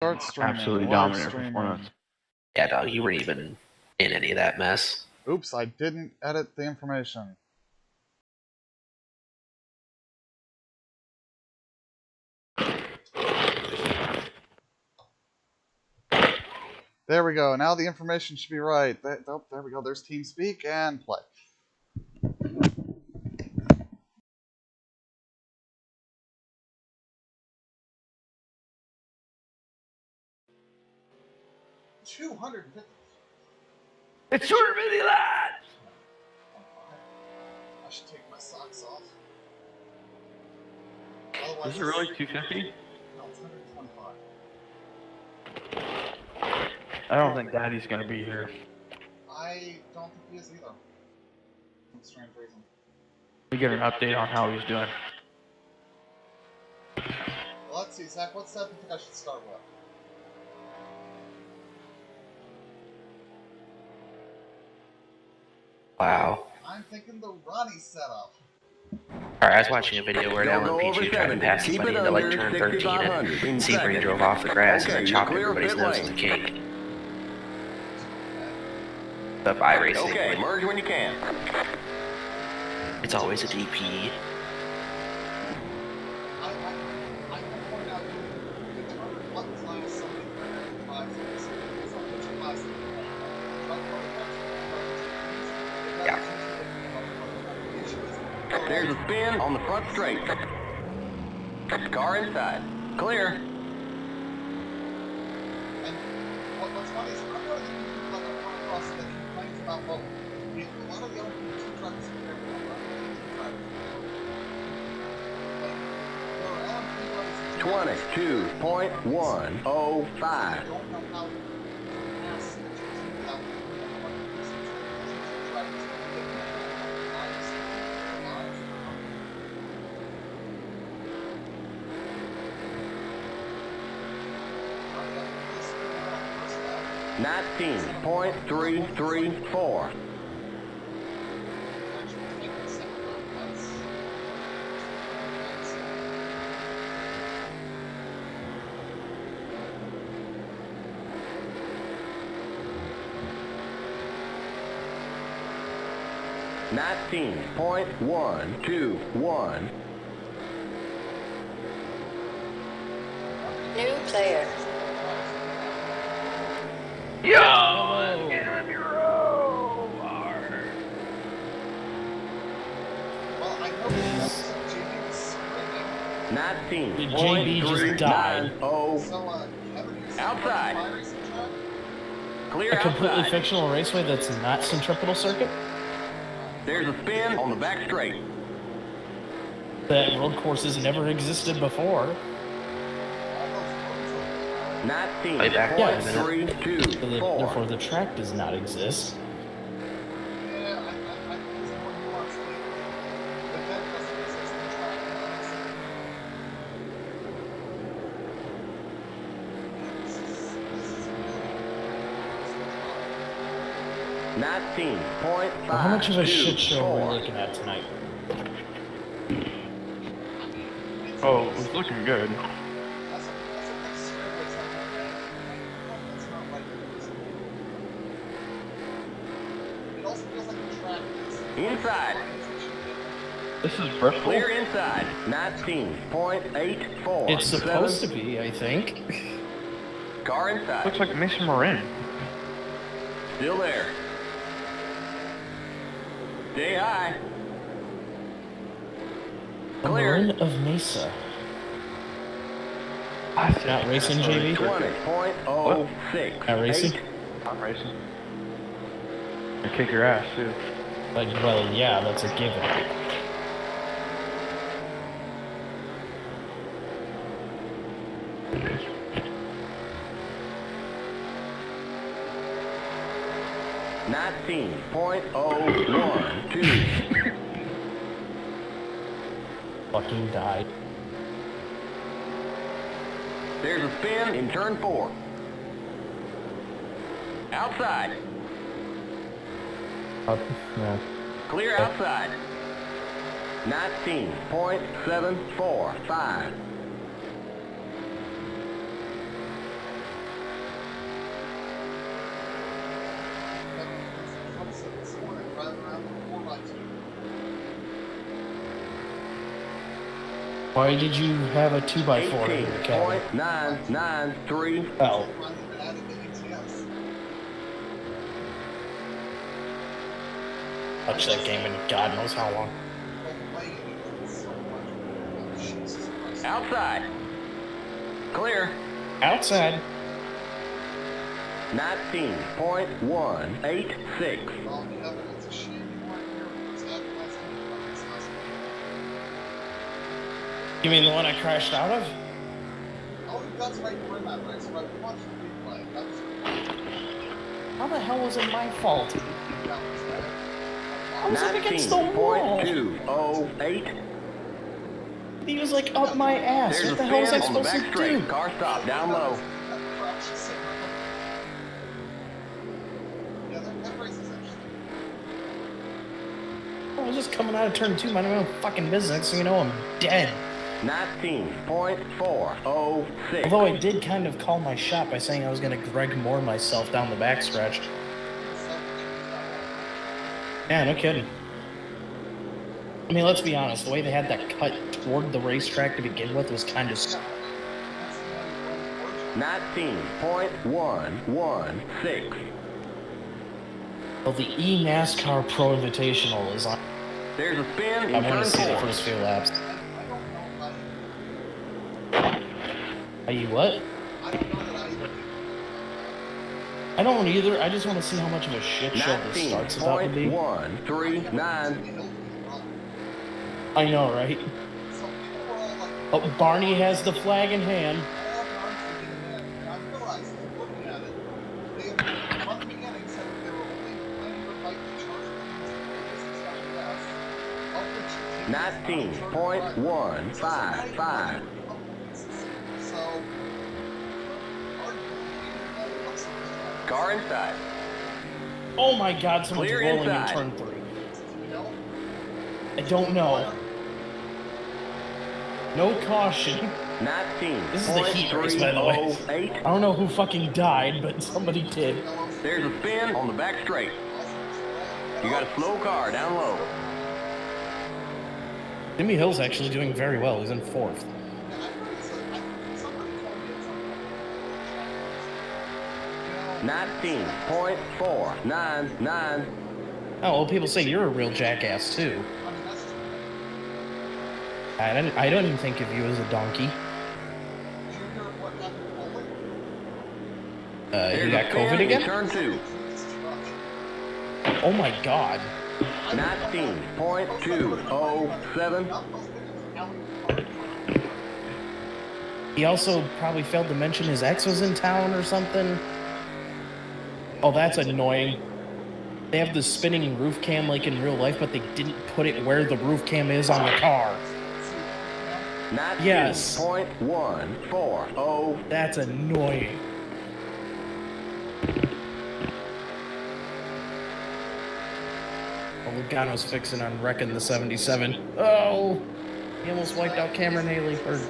Start streaming. Absolutely dominant performance. Yeah, dog, you weren't even in any of that mess. Oops, I didn't edit the information. There we go. Now the information should be right. Oh, there we go. There's TeamSpeak and play. It's 250 lads! I should take my socks off. Is it really 250? No, it's 125. I don't think Daddy's gonna be here. I don't think he is either. For strange reason. We get an update on how he's doing. Well, let's see, Zach. What step do you think I should start with? Wow. I'm thinking the Ronnie setup. Alright, I was watching a video where an LMPG tried to pass somebody into like turn 13 and Sebring drove off the grass and then chopped everybody's nose with a cake. The iRacing. Okay, merge when you can. It's always a DP. I can point out the turn buttons line is something Yeah. There's a spin on the front straight. Car inside. Clear. And what's funny is I'm one of the people that I've come across that complains about, well, a lot of the other two drivers are there, but I'm not really two drivers. Like, there are LMP drivers that 22.105. don't know how to pass switches without $19.334. $19.121. New player. Yo! Let's get on your road! Well, I know that JB was sprinting. 19.390. So, Kevin, you're saying Outside. my racing track? Clear A completely outside. fictional raceway that's not centripetal circuit? There's a spin on the back straight. That road courses never existed before. Way back in a minute. 19.324. Therefore, the track does not exist. Yeah, I think it's more nuanced. The bed doesn't exist in the track. This is really 19.524. Well, how much of a shit show are we looking at tonight? Oh, it's looking good. that's a straight that's not right. It also feels like the track is Inside. This is Bristol. Clear inside. 19.84. It's supposed to be, I think. Car inside. Looks like Mason Morin. Still there. Stay high. The Clear. Marin of Mesa. Not racing, JB? 20.06. Not racing? I'm racing. I kick your ass, too. Like, well, yeah, that's a given. $19.012. Fucking died. There's a spin in turn 4. Outside. Yeah. Clear outside. 19.745. Why did you have a 2x4 in your cabin? 18.993. Oh, Not even added the ETS. touched that game in God knows how long. But playing it is so much. Jesus Christ. Outside. Clear. Outside. 19.186. Well, Kevin, it's a shame you weren't here for that last week. You mean the one I crashed out of? Oh, that's right, you were in that race, but we watched the replay. That was How the hell was it my fault? that was bad. I was up against the wall. 19.208. He was like up my ass. There's What a the hell was I spin on the supposed back to straight. do? Car stop down low. That crash is sitting right there. Yeah, that race is actually. I was just coming out of turn 2, minding my own fucking business, so you know I'm dead. 19.406. Although I did kind of call my shot by saying I was going to Greg Moore myself down the backstretch. Yeah, no kidding. I mean, let's be honest, the way they had that cut toward the racetrack to begin with was kind of... 19.116. Well, the E-NASCAR Pro Invitational is on. There's a spin I in want turn to see the 4. first few laps. Are you what? I don't either. I just want to see how much of a shit show this starts about to be. 19.139. I know, right? Oh, Barney has the flag in hand. Nineteen 19.155. Car inside. Oh my God, someone's Clear rolling inside. in turn 3. I don't know. No caution. 19. This is the heat race, by the way. I don't know who fucking died, but somebody did. There's a spin on the back straight. You got a slow car down low. Jimmy Hill's actually doing very well. He's in 4th. 19.499. Oh, well, people say you're a real jackass, too. I don't even think of you as a donkey. You got COVID again? Turn 2. Oh my God. 19.207. He also probably failed to mention his ex was in town or something. Oh, that's annoying. They have the spinning roof cam like in real life, but they didn't put it where the roof cam is on the car. Yes. 19.140. That's annoying. Oh, Logano's fixing on wrecking the 77. Oh! He almost wiped out Cameron Haley, or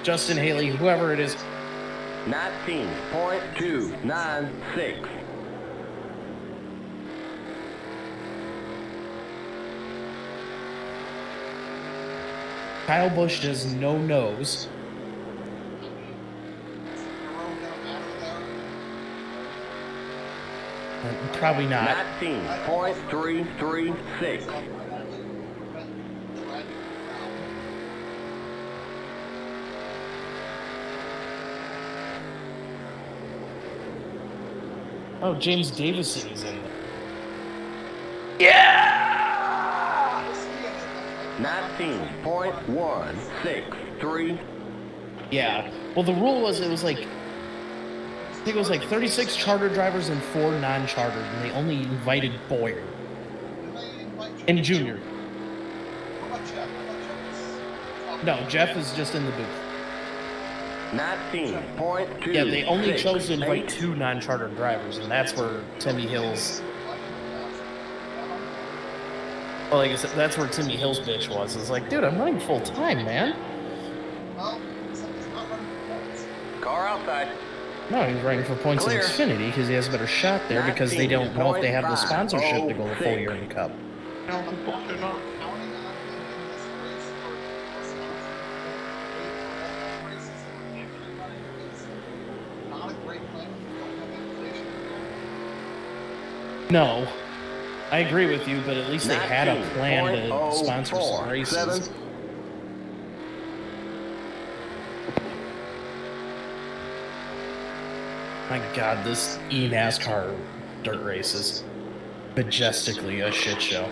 Justin Haley, whoever it is. 19.296. Kyle Busch does no nose. Probably not. 19.336. Oh, James Davison is in there. 19.163. Yeah. Well, the rule was, it was like 36 charter drivers and 4 non-chartered, and they only invited Boyer and Junior. No, Jeff is just in the booth. 19.2. Yeah, they only chose to invite 2 non-chartered drivers, and that's where Timmy Hill's... Well, like I said, that's where Timmy Hill's bitch was. It's like, dude, I'm running full time, man. Car outside. No, he's running for points in Xfinity because he has a better shot there because they don't know if they have the sponsorship to go the full year in the Cup. No, I agree with you, but at least they had a plan to sponsor some races. My God, this eNASCAR dirt race is majestically a shit show.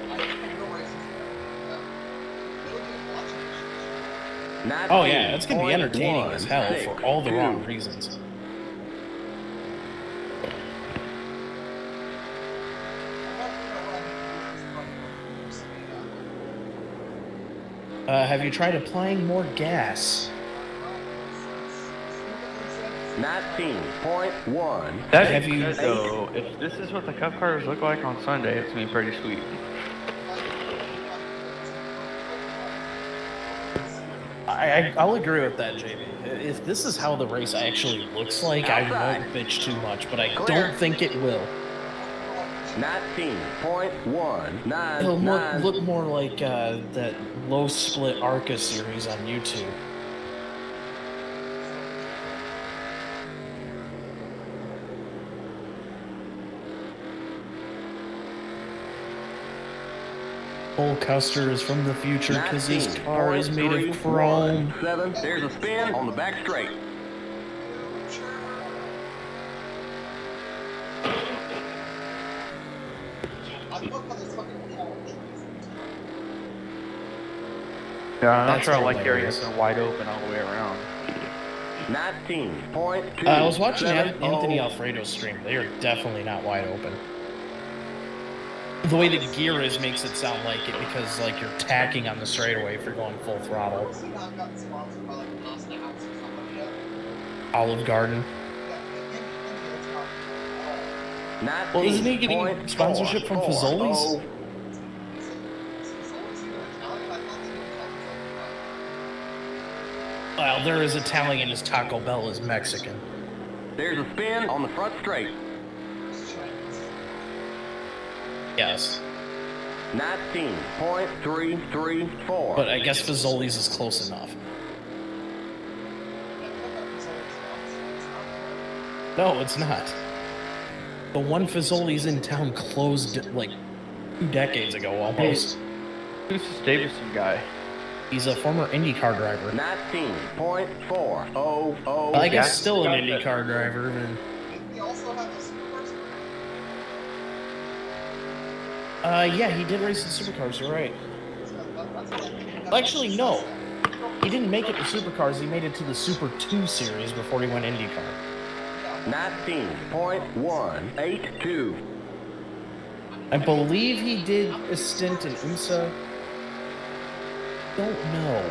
Oh yeah, it's gonna be entertaining as hell for all the wrong reasons. Have you tried applying more gas? 19.1. That'd Have be you- good, though. If this is what the Cup cars look like on Sunday, it's gonna be pretty sweet. I'll agree with that, JB. If this is how the race actually looks like, I won't bitch too much, but I don't think it will. 19.199. It'll look more like that low split ARCA series on YouTube. Cole Custer is from the future because his car is made of chrome. 7. There's a spin on the back straight. Yeah, I'm not That's sure I like hilarious. areas wide open all the way around. 19.2. I was watching Anthony Alfredo's stream. They are definitely not wide open. The way the gear is makes it sound like it because like you're tacking on the straightaway if you're going full throttle. Olive Garden. Well, isn't he getting sponsorship from Fazoli's? Well, there is Italian as Taco Bell is Mexican. There's a spin on the front straight. Yes. 19.334. But I guess Fazoli's is close enough. No, it's not. The one Fazoli's in town closed like 2 decades ago almost. Who's this Davison guy? He's a former IndyCar driver. 19.400. Well, I guess still an IndyCar driver. And... yeah, he did race in supercars, you're right. Actually, no. He didn't make it to supercars, he made it to the Super 2 series before he went IndyCar. 19.182. I believe he did a stint in IMSA. Don't know.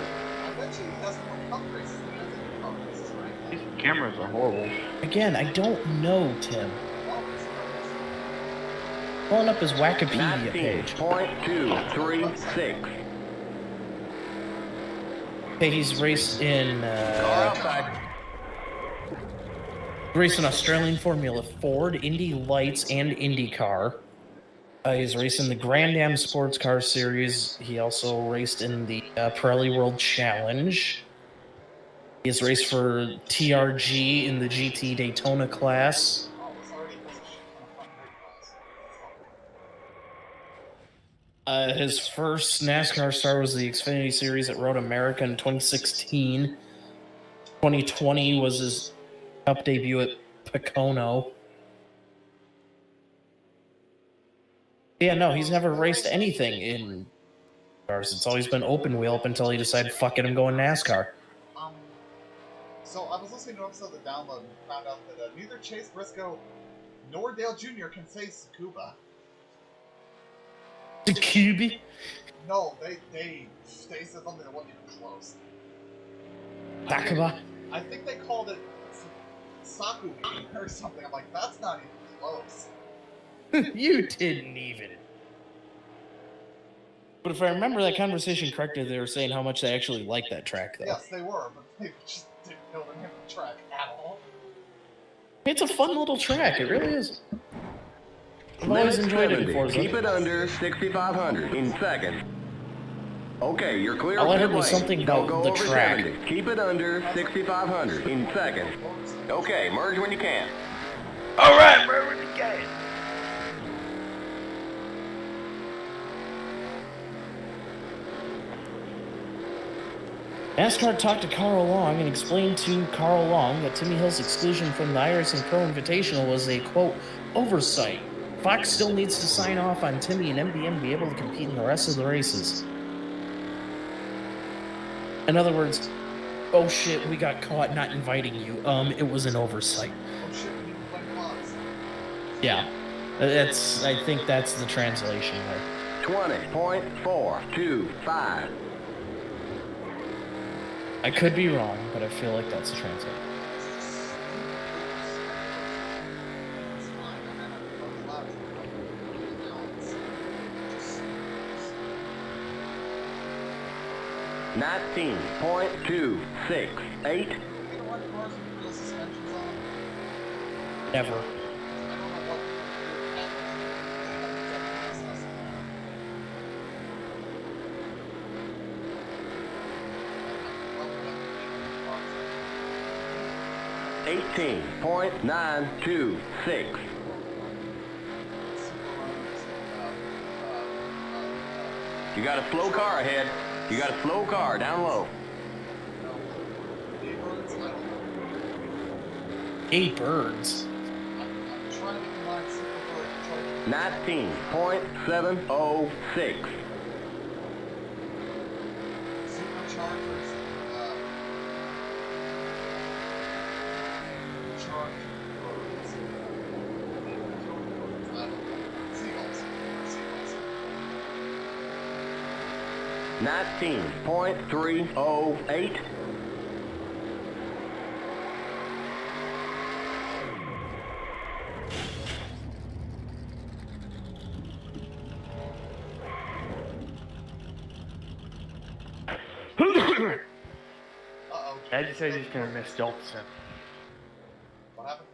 These cameras are horrible. Again, I don't know, Tim. Pulling up his Wikipedia page. 19.236. Okay, he's raced in raced in Australian Formula Ford, Indy Lights, and IndyCar. He's raced in the Grand Am Sports Car Series. He also raced in the Pirelli World Challenge. He has raced for TRG in the GT Daytona class. His first NASCAR start was the Xfinity Series at Road America in 2016. 2020 was his Cup debut at Pocono. Yeah, no, he's never raced anything in cars. It's always been open wheel up until he decided, fuck it, I'm going NASCAR. So I was listening to an episode of The Download and found out that neither Chase Briscoe nor Dale Jr. can say Tsukuba. Tsukuba? No, they said something that wasn't even close. Takuba? I think they called it Sakubi or something. I'm like, that's not even close. You didn't even. But if I remember that conversation correctly, they were saying how much they actually liked that track, though. Yes, they were, but they just didn't know the name of the track at all. It's a fun little track, it really is. I've always enjoyed it before. Keep it under 6,500 in second. Okay, you're clear. All I heard pit was lane. something Don't about go the over track. 70. Keep it under 6,500 in second. Okay, merge when you can. Alright, where would you get? NASCAR talked to Carl Long and explained to Carl Long that Timmy Hill's exclusion from the Iris and Pro Invitational was a, quote, oversight. Fox still needs to sign off on Timmy and MBM to be able to compete in the rest of the races. In other words, oh shit, we got caught not inviting you. It was an oversight. Oh shit, we need to play blocks. Yeah. I think that's the translation there. 20.425. I could be wrong, but I feel like that's the translation. It's fine, and then I play blocks. Now it's just 19.268. you know what cars with real suspensions on? Never. I don't know what Eighteen point 926. You got a slow car ahead. You got a slow car down low. 8 birds. I'm trying to combine Superbird and try to 19.706. Superchargers, charged birds. Seagulls. Seagulls. 19.308. Uh-oh. I just said he's gonna miss Dalton. What happened?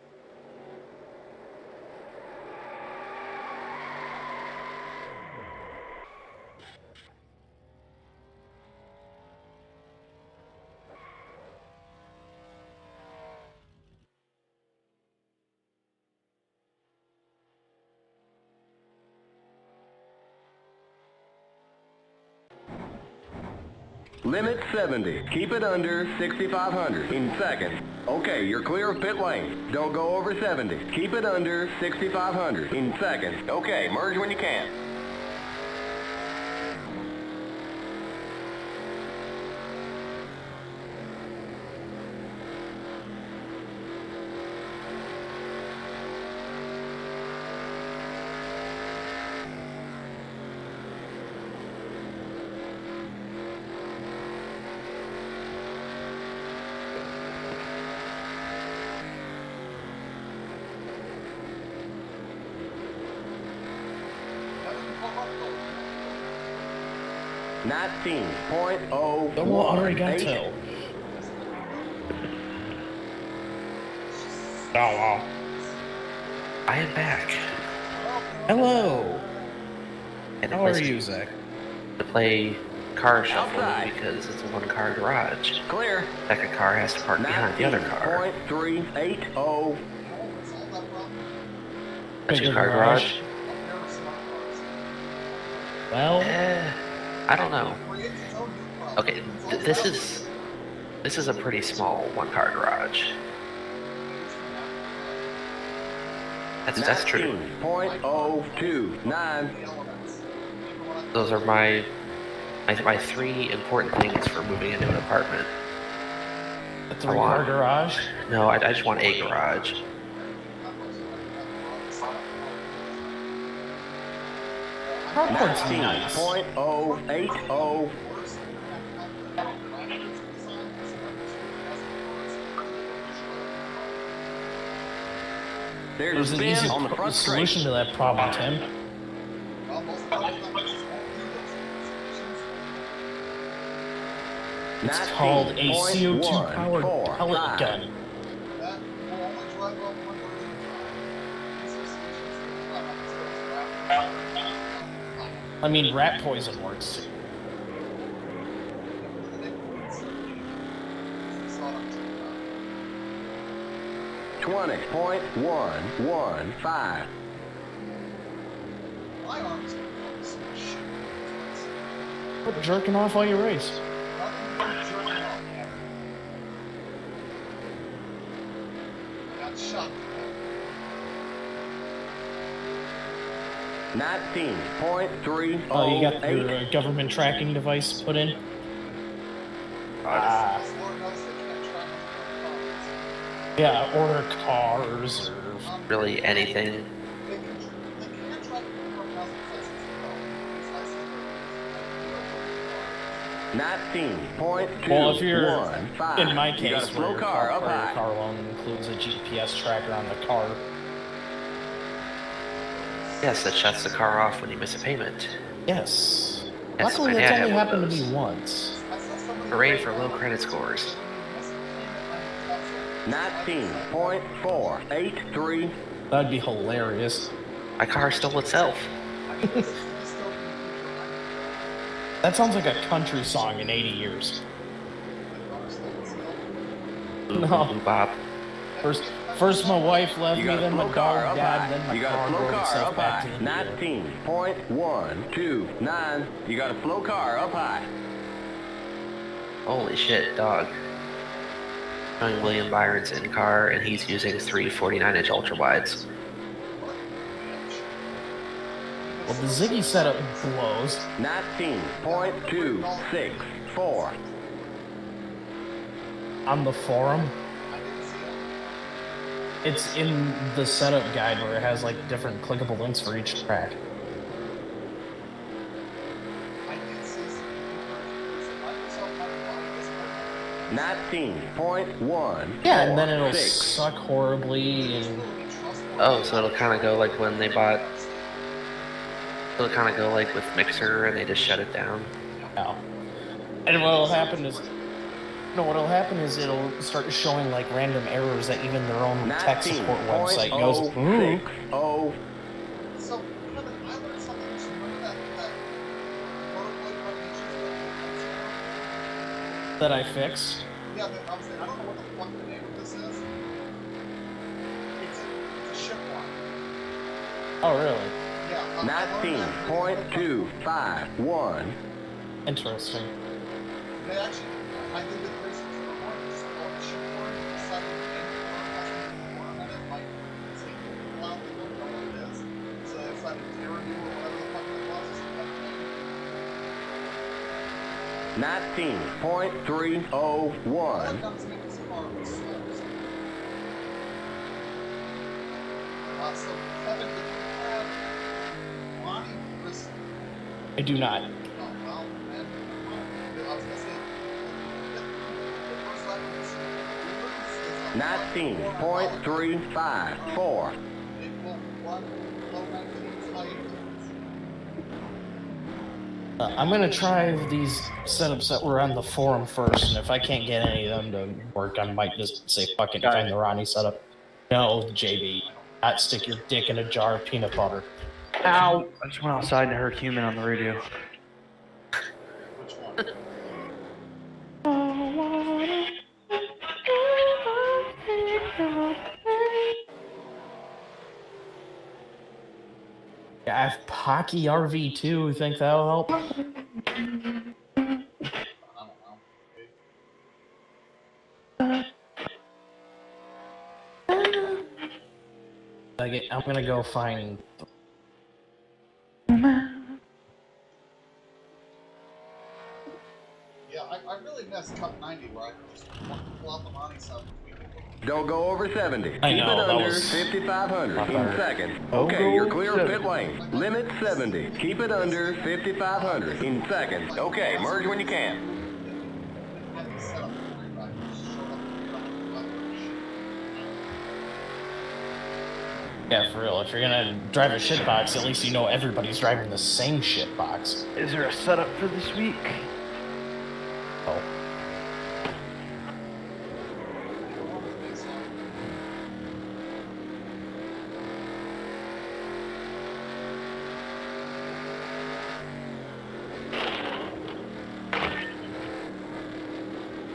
Limit 70. Keep it under 6,500 in seconds. Okay, you're clear of pit lane. Don't go over 70. Keep it under 6,500 in seconds. Okay, merge when you can. That didn't pop up though. 19.018. Someone arigato. Oh, I am back. hello. And How are you, Zach? To play car shuffle Outside. because it's a one-car garage. Clear. Second car has to park behind the other car. 19.380. Solve that problem. A Bigger two-car garage. garage? I've never smart cars. Well, I don't know. Creates its own new problem. Okay, this is a pretty small one-car garage. That's true. 19.029. Those are my 3 important things for moving into an apartment. a 3-car garage. No, I just want a garage. Carport's nice. 19.080. There's There's a an spin easy on the front straight. solution to that problem, Tim. It's called a CO2-powered pellet gun. I mean, rat poison works too. 20.115. My arms are so shit. Quit jerking off while you race. Nothing but jerking off. Fuck. 19.308. Oh, you got your government tracking device put in? Ah, This Lord knows they can't track us. yeah, or cars, or... Really anything. They can track people from house places though. 19.215. Well, if you're, in my You got a case, slow where car up your high. car loan includes a GPS tracker on the car. Yes, that shuts the car off when you miss a payment. Yes. Yes, Luckily, my that's dad only had one of happened to those. me once. Hooray for low credit scores. 19.483. That'd be hilarious. My car stole itself. That sounds like a country song in 80 years. No. Bob. First my wife left You me, got a then my slow car dog up died, high. then my You got a car slow drove car itself up back high. to the dealer. 19.129. You got a slow car up high. Holy shit, dog. Showing William Byron's in car, and he's using 3 49-inch ultra wides. Well, the Ziggy setup blows. 19.264. On the forum, it's in the setup guide where it has like different clickable links for each track. I did see some Microsoft had to buy this part. 19.1. Yeah, and then it'll suck horribly and... Oh, so it'll kind of go like when they bought... It'll kind of go like with Mixer, and they just shut it down. No. And what'll happen is... No, what'll happen is it'll start showing like random errors that even their own tech support website goes, ooh. So, Kevin, I learned something. Just remember that motorboat run That I fixed. Yeah, I was saying, I don't know what the fuck the name of this is. It's a ship one. Oh, really? Yeah. 19.251. Interesting. They actually, I did the research for the one, just called the ship one, decided to name the car has one, and then like, say, well, they don't know what it is. So they decided to tear you or whatever the fuck it was, or something like that. 19.301. All I've done is make this car with souls. So, Kevin, did you have Lonnie Bristol? I do not. Oh, well, man, I was gonna say, the first level is 19.354. it will run low 19s, high 18s. I'm gonna try these setups that were on the forum first, and if I can't get any of them to work, I might just say fuck it and find the Ronnie setup. No, JB, not stick your dick in a jar of peanut butter. Ow! I just went outside and heard human on the radio. Which one? Yeah, I have Pocky RV2. Think that'll help? I don't know. I'm gonna go find. Yeah, I really miss Cup 90 where I could just pull out the Monty stuff and tweak it. Don't go over 70. I Keep know, it that under was 5,500 not in bad. second. Don't Okay, go you're over clear of pit 70. lane. Limit 70. Keep it under 5,500 in second. Okay, merge when you can. And have this set up for everybody. Just show up and Yeah, for real. If you're gonna drive a shitbox, at least you know everybody's driving the same shitbox. Is there a setup for this week? Oh.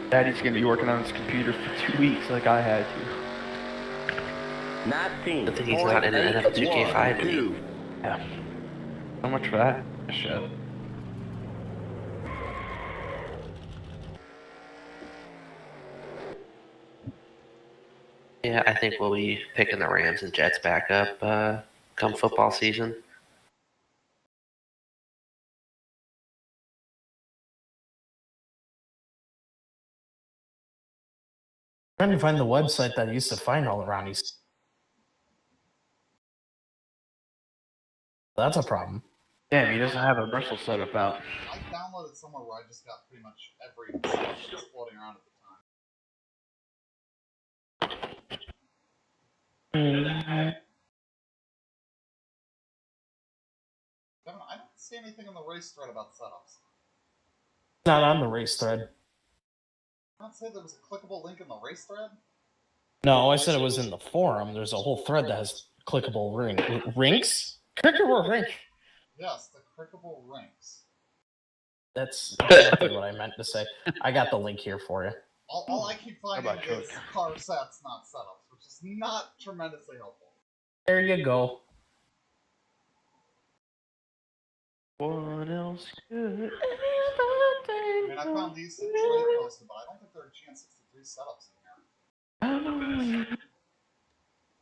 Daddy's gonna be working on his computer for 2 weeks like I had to. 19. Good thing he's not in an NFL 2K5 league. Yeah. So much for that shit. Yeah, I think we'll be picking the Rams and Jets back up come football season. Trying to find the website that I used to find all the Ronnie's. That's a problem. Damn, he doesn't have a Bristol setup out. I downloaded somewhere where I just got pretty much every setup that was floating around at the time. Kevin, I don't see anything in the race thread about setups. Not on the race thread. I don't say there was a clickable link in the race thread. No, I said it was in the forum. There's a whole thread that has clickable rinks. Clickable rink. Yes, the clickable rinks. That's exactly what I meant to say. I got the link here for you. All I keep finding is car sets, not setups, which is not tremendously helpful. There you go. What else good? I mean, I found these that Trey posted, but I don't think there are GN63 setups in here.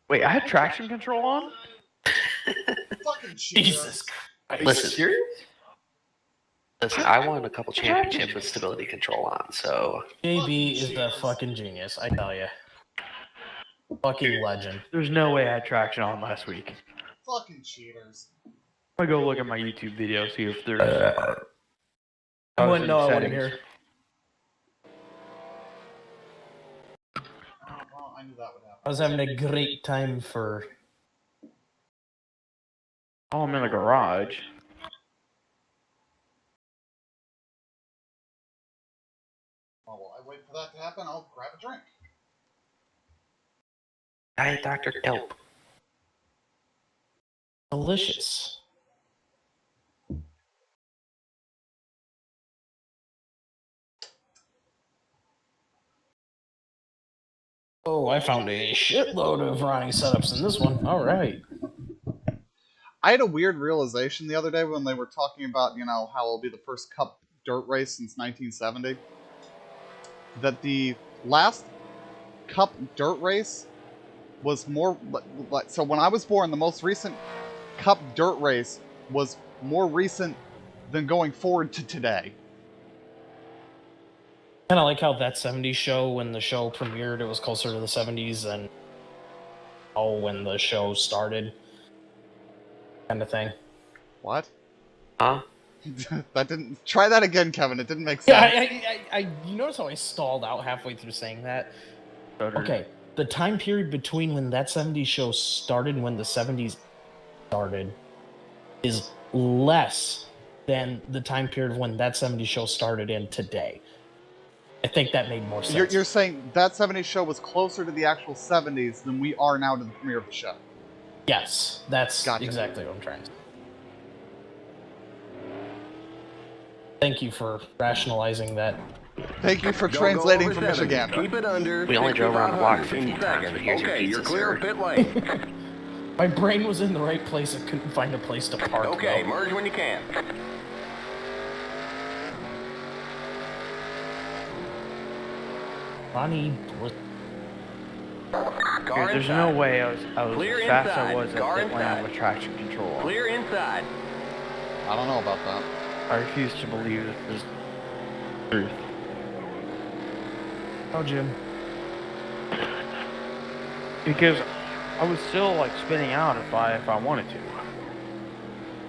Wait, I had traction control on? Fucking cheater. Jesus Christ. Listen, serious? Listen, I won a couple championships with stability control on, so JB is a fucking genius, I tell you. Fucking legend. There's no way I had traction on last week. Fucking cheaters. I'm gonna go look at my YouTube video, see if there's. I wouldn't know. I wouldn't settings. hear. Well, I knew that would happen. I was having a great time for. Oh, I'm in the garage. Oh, well, I wait for that to happen. I'll grab a drink. Diet Dr. Dope. Delicious. Oh, I found a shitload of Ronnie setups in this one. All right. I had a weird realization the other day when they were talking about, how it'll be the first Cup dirt race since 1970. That the last Cup dirt race was more... So when I was born, the most recent Cup dirt race was more recent than going forward to today. Kind of like how that 70s show, when the show premiered, it was closer to the 70s than when the show started. Kind of thing. What? Huh? That didn't... Try that again, Kevin. It didn't make sense. Yeah, you notice how I stalled out halfway through saying that? Okay, the time period between when that 70s show started and when the 70s started is less than the time period when that 70s show started in today. I think that made more sense. You're saying that 70s show was closer to the actual 70s than we are now to the premiere of the show? Yes, that's Gotcha. exactly what I'm trying to say. Thank you for rationalizing that. Thank you for Don't translating go from over 70. Michigan. Keep it under. We only drove around the block 15 in times, seconds. but here's your Okay, pizza, you're clear of sir. pit lane. My brain was in the right place. I couldn't find a place to park. Okay, though. merge when you can. Ronnie, Car There's inside. no way I was Clear as fast as I inside. was at Car pit lane inside. with traction control on. Clear inside. I don't know about that. I refuse to believe that this is truth. oh Jim. Because I was still like spinning out if I wanted to.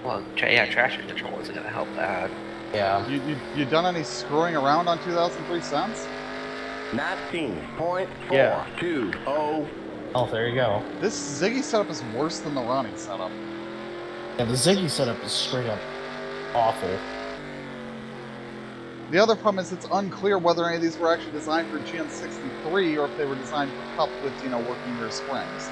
Well, traction control isn't going to help that. Yeah. You done any screwing around on 2003 cents? 19.420. Oh, there you go. This Ziggy setup is worse than the Ronnie setup. Yeah, the Ziggy setup is straight up awful. The other problem is it's unclear whether any of these were actually designed for GN63 or if they were designed for Cup with, working rear springs.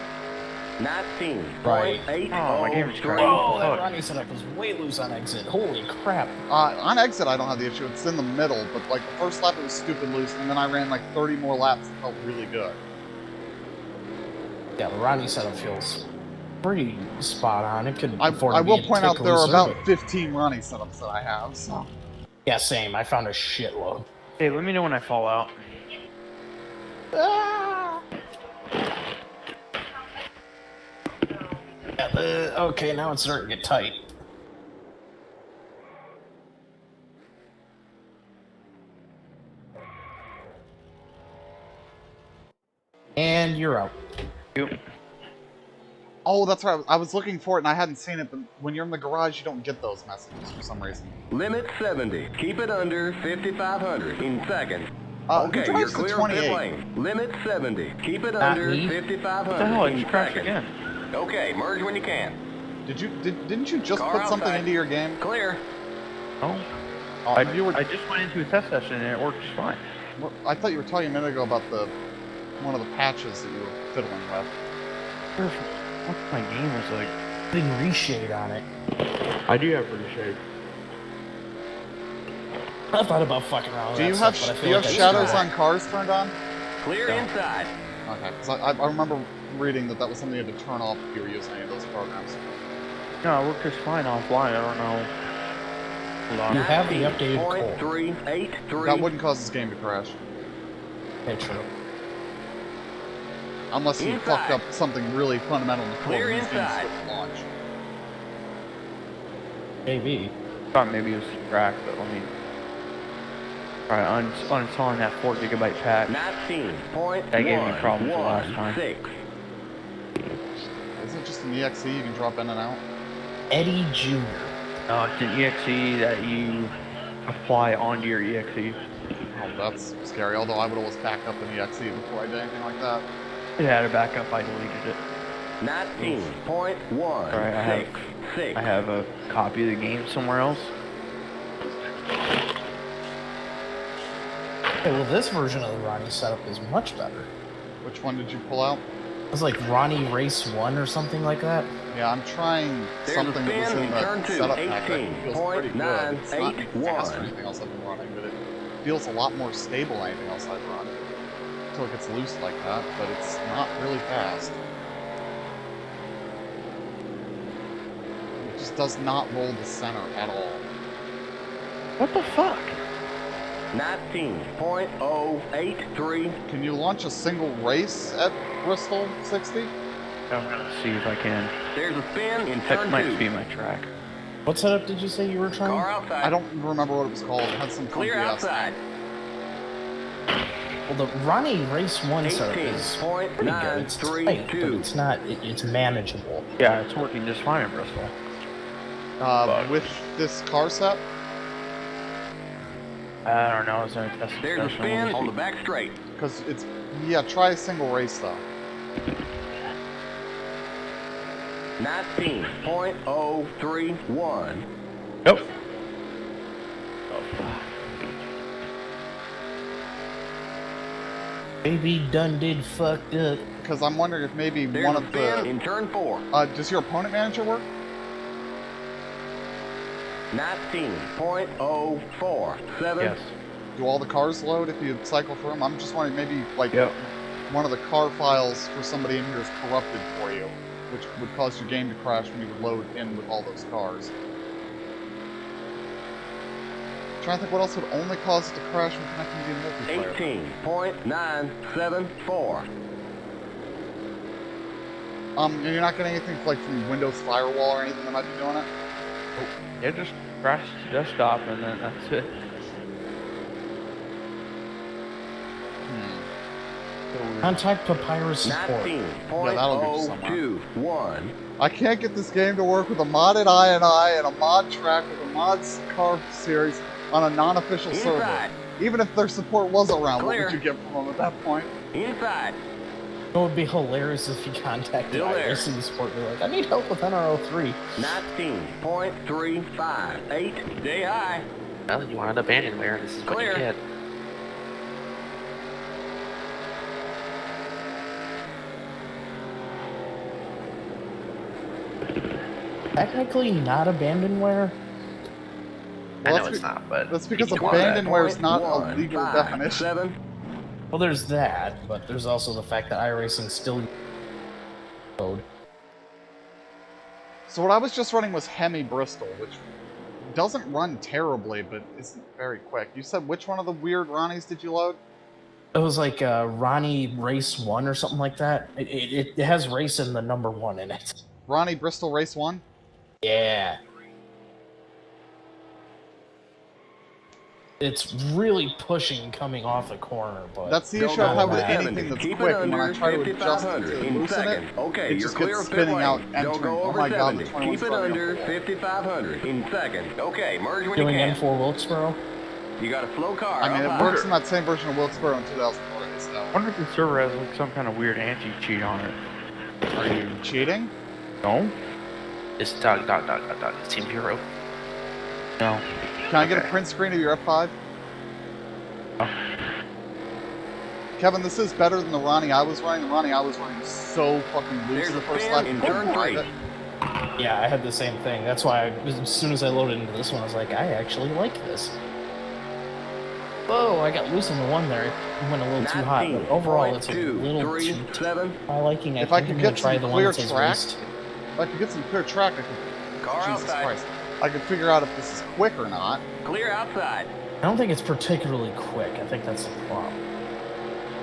19.803. Oh, my game is crashing. Whoa, that Fuck. Ronnie setup was way loose on exit. Holy crap. On exit, I don't have the issue. It's in the middle, but the first lap it was stupid loose, and then I ran 30 more laps and felt really good. Yeah, the Ronnie setup feels pretty spot on. It could I afford to will be a point out tick there are looser, about but- 15 Ronnie setups that I have, so... Yeah, same. I found a shitload. Hey, let me know when I fall out. Ah! Okay, now it's starting to get tight. And you're out. Oh, that's right. I was looking for it and I hadn't seen it, but when you're in the garage, you don't get those messages for some reason. Limit 70. Keep it under 5,500 in seconds. Who Okay, you're drives the clear of pit 28? lane. Limit 70. Keep it Not under me. 5,500 What the hell? I in just crashed seconds. again. Okay, merge when you can. Didn't you just Car put something outside. into your game? Clear. Oh, Oh, I I just went into a test session and it worked just fine. thought you were telling a minute ago about one of the patches that you were fiddling with. What my game was like? Putting reshade on it. I do have reshade. I thought about fucking around with Do you that have stuff, but I do feel you like have that's shadows not- on cars turned on? Clear Yeah. inside. Okay, because I remember reading that was something you had to turn off if you were using any of those programs. No, it worked just fine offline. I don't know. Hold on. You have the updated code. 19.383. That wouldn't cause this game to crash. Okay, true. Unless you Inside. fucked up something really fundamental in the code Clear and these games inside. wouldn't launch. Maybe. Thought maybe it was the crack, but let me try uninstalling that 4 GB patch. 19.116. That gave me problems the last time. Isn't it just an EXE you can drop in and out? Eddie Jr. No, it's an EXE that you apply onto your EXE. Oh, that's scary. Although I would always back up an EXE before I did anything like that. It had a backup. I deleted it. 19.166. I have a copy of the game somewhere else. Okay, well, this version of the Ronnie setup is much better. Which one did you pull out? It was like Ronnie Race 1 or something like that. Yeah, I'm trying There's something a that was spin in in the turn two, setup pack that feels pretty good. It's not 18.981. fast or anything else I've been running, but it feels a lot more stable than anything else I've run. Until it gets loose like that, but it's not really fast. It just does not roll the center at all. What the fuck? 19.083. Can you launch a single race at Bristol 60? I'm gonna see if I can. There's a spin in That turn might two. be my track. What setup did you say you were trying? Car outside. I don't remember what it was called. It had some funky Clear ass outside. Well, the Ronnie Race 1 setup is pretty good. It's tight, but 18.932. it's not. It's manageable. Yeah, it's working just fine in Bristol. With this car set, I don't know. Is there a test There's a session? spin on the back straight. because it's yeah. Try a single race though. 19.031. Nope. Oh, fuck. Baby done did fucked up. Because I'm wondering if maybe There's one a of spin the in turn four. does your opponent manager work? 19.047. Yes. Do all the cars load if you cycle through them? I'm just wondering maybe like Yep. one of the car files for somebody in here is corrupted for you, which would cause your game to crash when you would load in with all those cars. Trying to think what else would only cause it to crash when connecting to multiplayer. 18.974. And you're not getting anything like from Windows Firewall or anything that might be doing it? Yeah, just crash to desktop and then that's it. So weird. Contact Papyrus support. 19.021. I can't get this game to work with a modded INI and a mod track with a mods car series on a non-official server. Inside. Even if their support was around, Clear. what would you get from them at that point? Inside. It would be hilarious if you contacted Still there. IRC support and you're like, I need help with NRO3. 19.358. Day high. Well, you wanted abandonware. This is what you Clear. get. Technically not abandonware. I Well, know that's it's not, but That's because you can call it that. abandonware is not a legal 157. definition. Well, there's that, but there's also the fact that iRacing still code. So what I was just running was Hemi Bristol, which doesn't run terribly, but isn't very quick. You said which one of the weird Ronnies did you load? It was like Ronnie Race 1 or something like that. It has race in the number 1 in it. Ronnie, Bristol race 1? Yeah. It's really pushing coming off the corner, but That's the Don't issue I've go had with over anything 70. that's Keep quick. it When I under try to adjust it 5,500 to in loosen it, second. Okay, it you're just clear gets of pit spinning out, lane. entering. Don't go Oh over my god, the 70. 21's Keep it starting under up. 5,500 in second. Okay, merge when doing you can. N4 Wilkesboro. You got a slow car. I mean, up it high. works in that same version of Wilkesboro in 2004, so. I wonder if the server has like some kind of weird anti-cheat on it. Are you cheating? No? It's dog. It's Team Hero. No. Can I get a print screen of your F5? Oh. Kevin, this is better than the Ronnie I was running. The Ronnie I was running was so fucking loose There's the a first spin lap. in You couldn't turn drive 3. it. Yeah, I had the same thing. That's why as soon as I loaded into this one, I was like, I actually like this. Whoa, I got loose on the one there. It went a little too hot, but overall it's a little too 7. my liking. If I think could I'm gonna get try some the one clear that says track, raced. if I could get some clear track, I could. Car Jesus outside. Christ. I could figure out if this is quick or not. Clear outside. I don't think it's particularly quick. I think that's the problem.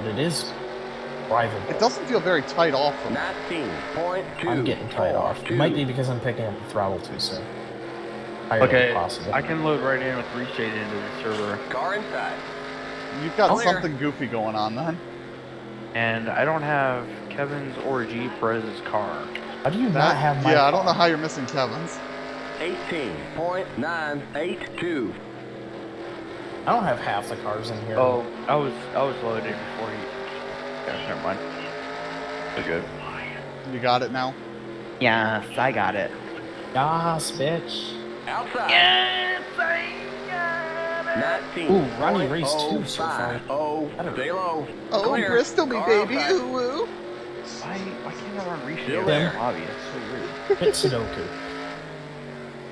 But it is drivable. It doesn't feel very tight off from 19.2. I'm getting tight off. It might be because I'm picking up the throttle too soon. Higher Okay, than possible. I can load right in with restate into the server. Car inside. You've got Clear. something goofy going on then. And I don't have Kevin's or G Perez's car. How do you That, not have my yeah, I don't car? know how you're missing Kevin's. 18.982. I don't have half the cars in here. Oh, I was loaded before he. Yeah, never mind. We're good. You got it now? Yes, I got it. Yas, bitch. Outside. Yes, I got it. 19. Ooh, Ronnie raced 2 so far. Oh, stay low. Oh, Clear. Bristol me, Car baby. outside. Ooh, ooh. Why can't I run restate? Still It's there. so obvious. So weird. Hit Sudoku.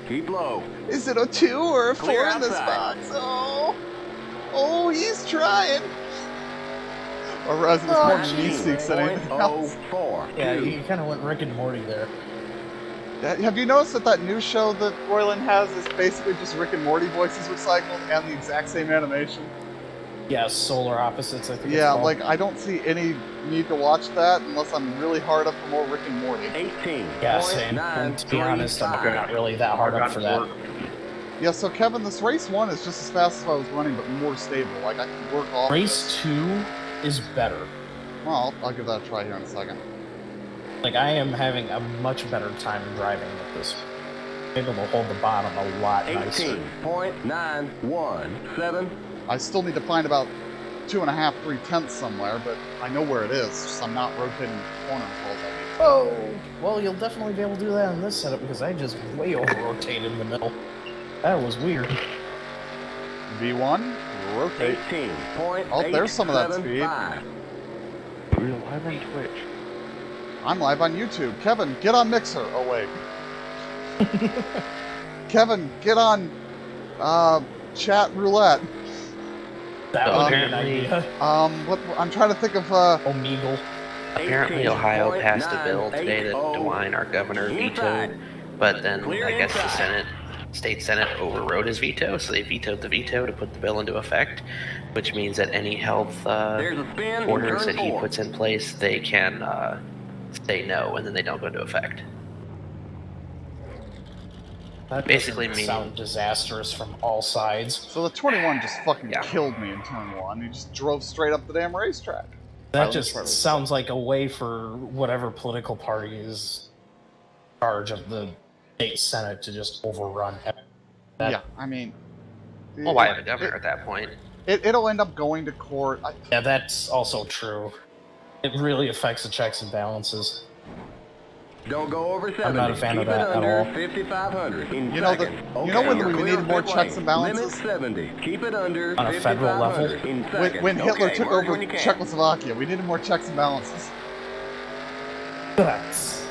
Keep low. Is it a 2 or a 4 Clear in this outside. box? Oh. Oh, he's trying. Or as it's Oh, more me seeks than anything else. 19.04. Yeah, you kind of went Rick and Morty there. Have you noticed that new show that Royland has is basically just Rick and Morty voices recycled and the exact same animation? Yeah, Solar Opposites, I think it's Yeah, called. like, I don't see any need to watch that unless I'm really hard up for more Rick and Morty. 18. Yeah, same. And to be honest, I'm not really that hard up for that. Yeah, so Kevin, this race 1 is just as fast as I was running, but more stable. Like, I can work off Race 2 is better. Well, I'll give that a try here in a second. Like, I am having a much better time driving with this. I'm able to hold the bottom a lot nicer. 18.917. I still need to find about 2.5, 3/10 somewhere, but I know where it is, just I'm not rotating the corner as well as I need. Oh! Well, you'll definitely be able to do that in this setup because I just way over-rotated in the middle. That was weird. V1, rotate. 18.875. Oh, there's some of that speed. We're live on Twitch. I'm live on YouTube. Kevin, get on Mixer. Oh, wait. Kevin, get on Chat Roulette. That would be an Apparently- idea. What I'm trying to think of Omegle. Apparently, Ohio passed a bill today that 18.980. DeWine, our governor, Inside. vetoed, but then Clear I guess the inside. state senate overrode his veto, so they vetoed the veto to put the bill into effect, which means that any health There's a spin in orders turn that he 4. puts in place, they can say no, and then they don't go into effect. That Basically doesn't mean- sound disastrous from all sides. So the 21 just fucking Yeah. killed me in turn 1. He just drove straight up the damn racetrack. That I just was- sounds like a way for whatever political party is in charge of the state senate to just overrun everything. That- Yeah, I mean... Well, why have a governor at that point? It'll end up going to court. Yeah, that's also true. It really affects the checks and balances. Don't go over 70. I'm not a fan Keep of that it at under all. 5,500 in You know second. you know when you're we clear needed of more pit checks lane. and balances? Limit 70. Keep it under On a federal level? 5,500 in second. When Hitler Okay, took merge over when you can. Czechoslovakia, we needed more checks and balances. That's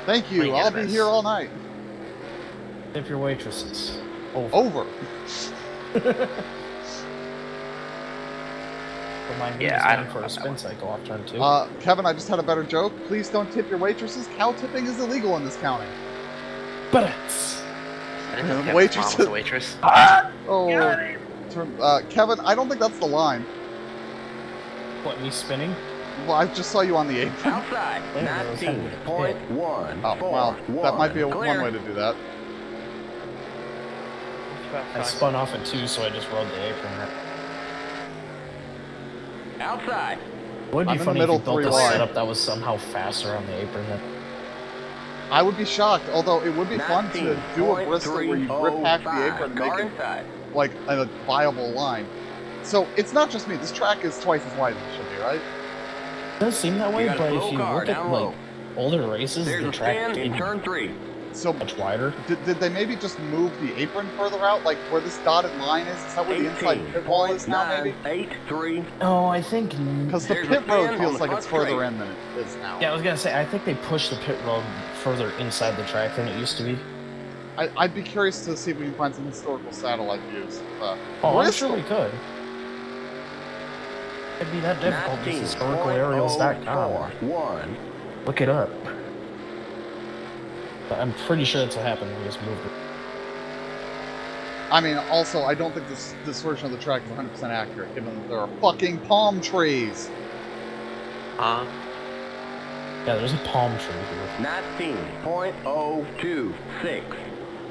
Thank you. Wait, I'll be yes. here all night. tip your waitresses. Over. Remind me Yeah, to I stand don't for know a that spin one. cycle off turn 2. Kevin, I just had a better joke. Please don't tip your waitresses. Cow tipping is illegal in this county. But it's I didn't know Kevin's Waitress- mom was a waitress. Oh, Kevin, I don't think that's the line. what, me spinning? Well, I just saw you on the apron. Outside, Yeah, it was heading to the pit. 19.1. Oh, well, that might be one Clear. way to do that. I spun off at 2, so I just rode the apron. Outside. It would be I'm in the funny middle if you built three a wide. setup that was somehow faster on the apron. I would be shocked, although it would be fun to do a Bristol where you rip hack the apron and Car make it inside. like a viable line. So it's not just me. This track is twice as wide as it should be, right? It does seem that way, You got a but slow if you car look at down like low. older races, There's the a track spin in is turn 3. So much wider. did they maybe just move the apron further out, like where this dotted line is? Is that where the inside pit wall is now, maybe? 18.983. No, I think. Because the There's a pit road spin on feels the like front it's further straight. in than it is now. Yeah, I was gonna say. I think they pushed the pit road further inside the track than it used to be. I'd be curious to see if we can find some historical satellite views. Oh, I'm Bristol. sure we could. It'd be that difficult. Just historicalaerials.com. 19.04. Look it up. But I'm pretty sure that's what happened. We just moved it. I mean, also, I don't think this version of the track is 100% accurate, given that there are fucking palm trees. Yeah, there's a palm tree here. 19.026.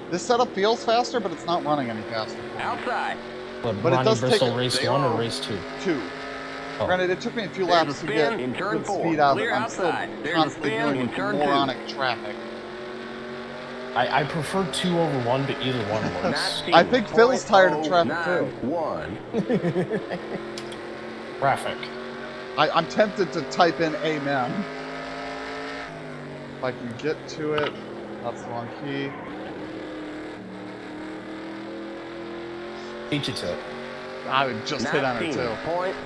This setup feels faster, but it's not running any faster. Outside. But But it Ronnie does take Bristol a- race they 1 or all- race 2? 2. Oh. Granted, it took me a few There's laps a to spin get in turn good 4. speed out of it. Clear I'm still outside. There's a constantly spin dealing in with turn 2. moronic traffic. I prefer 2 over 1, but either one works. I think Phil's tired of traffic, too. 19.091. Traffic. I'm tempted to type in amen. If I can get to it. That's the wrong key. Teach it to it. I would just hit enter, too.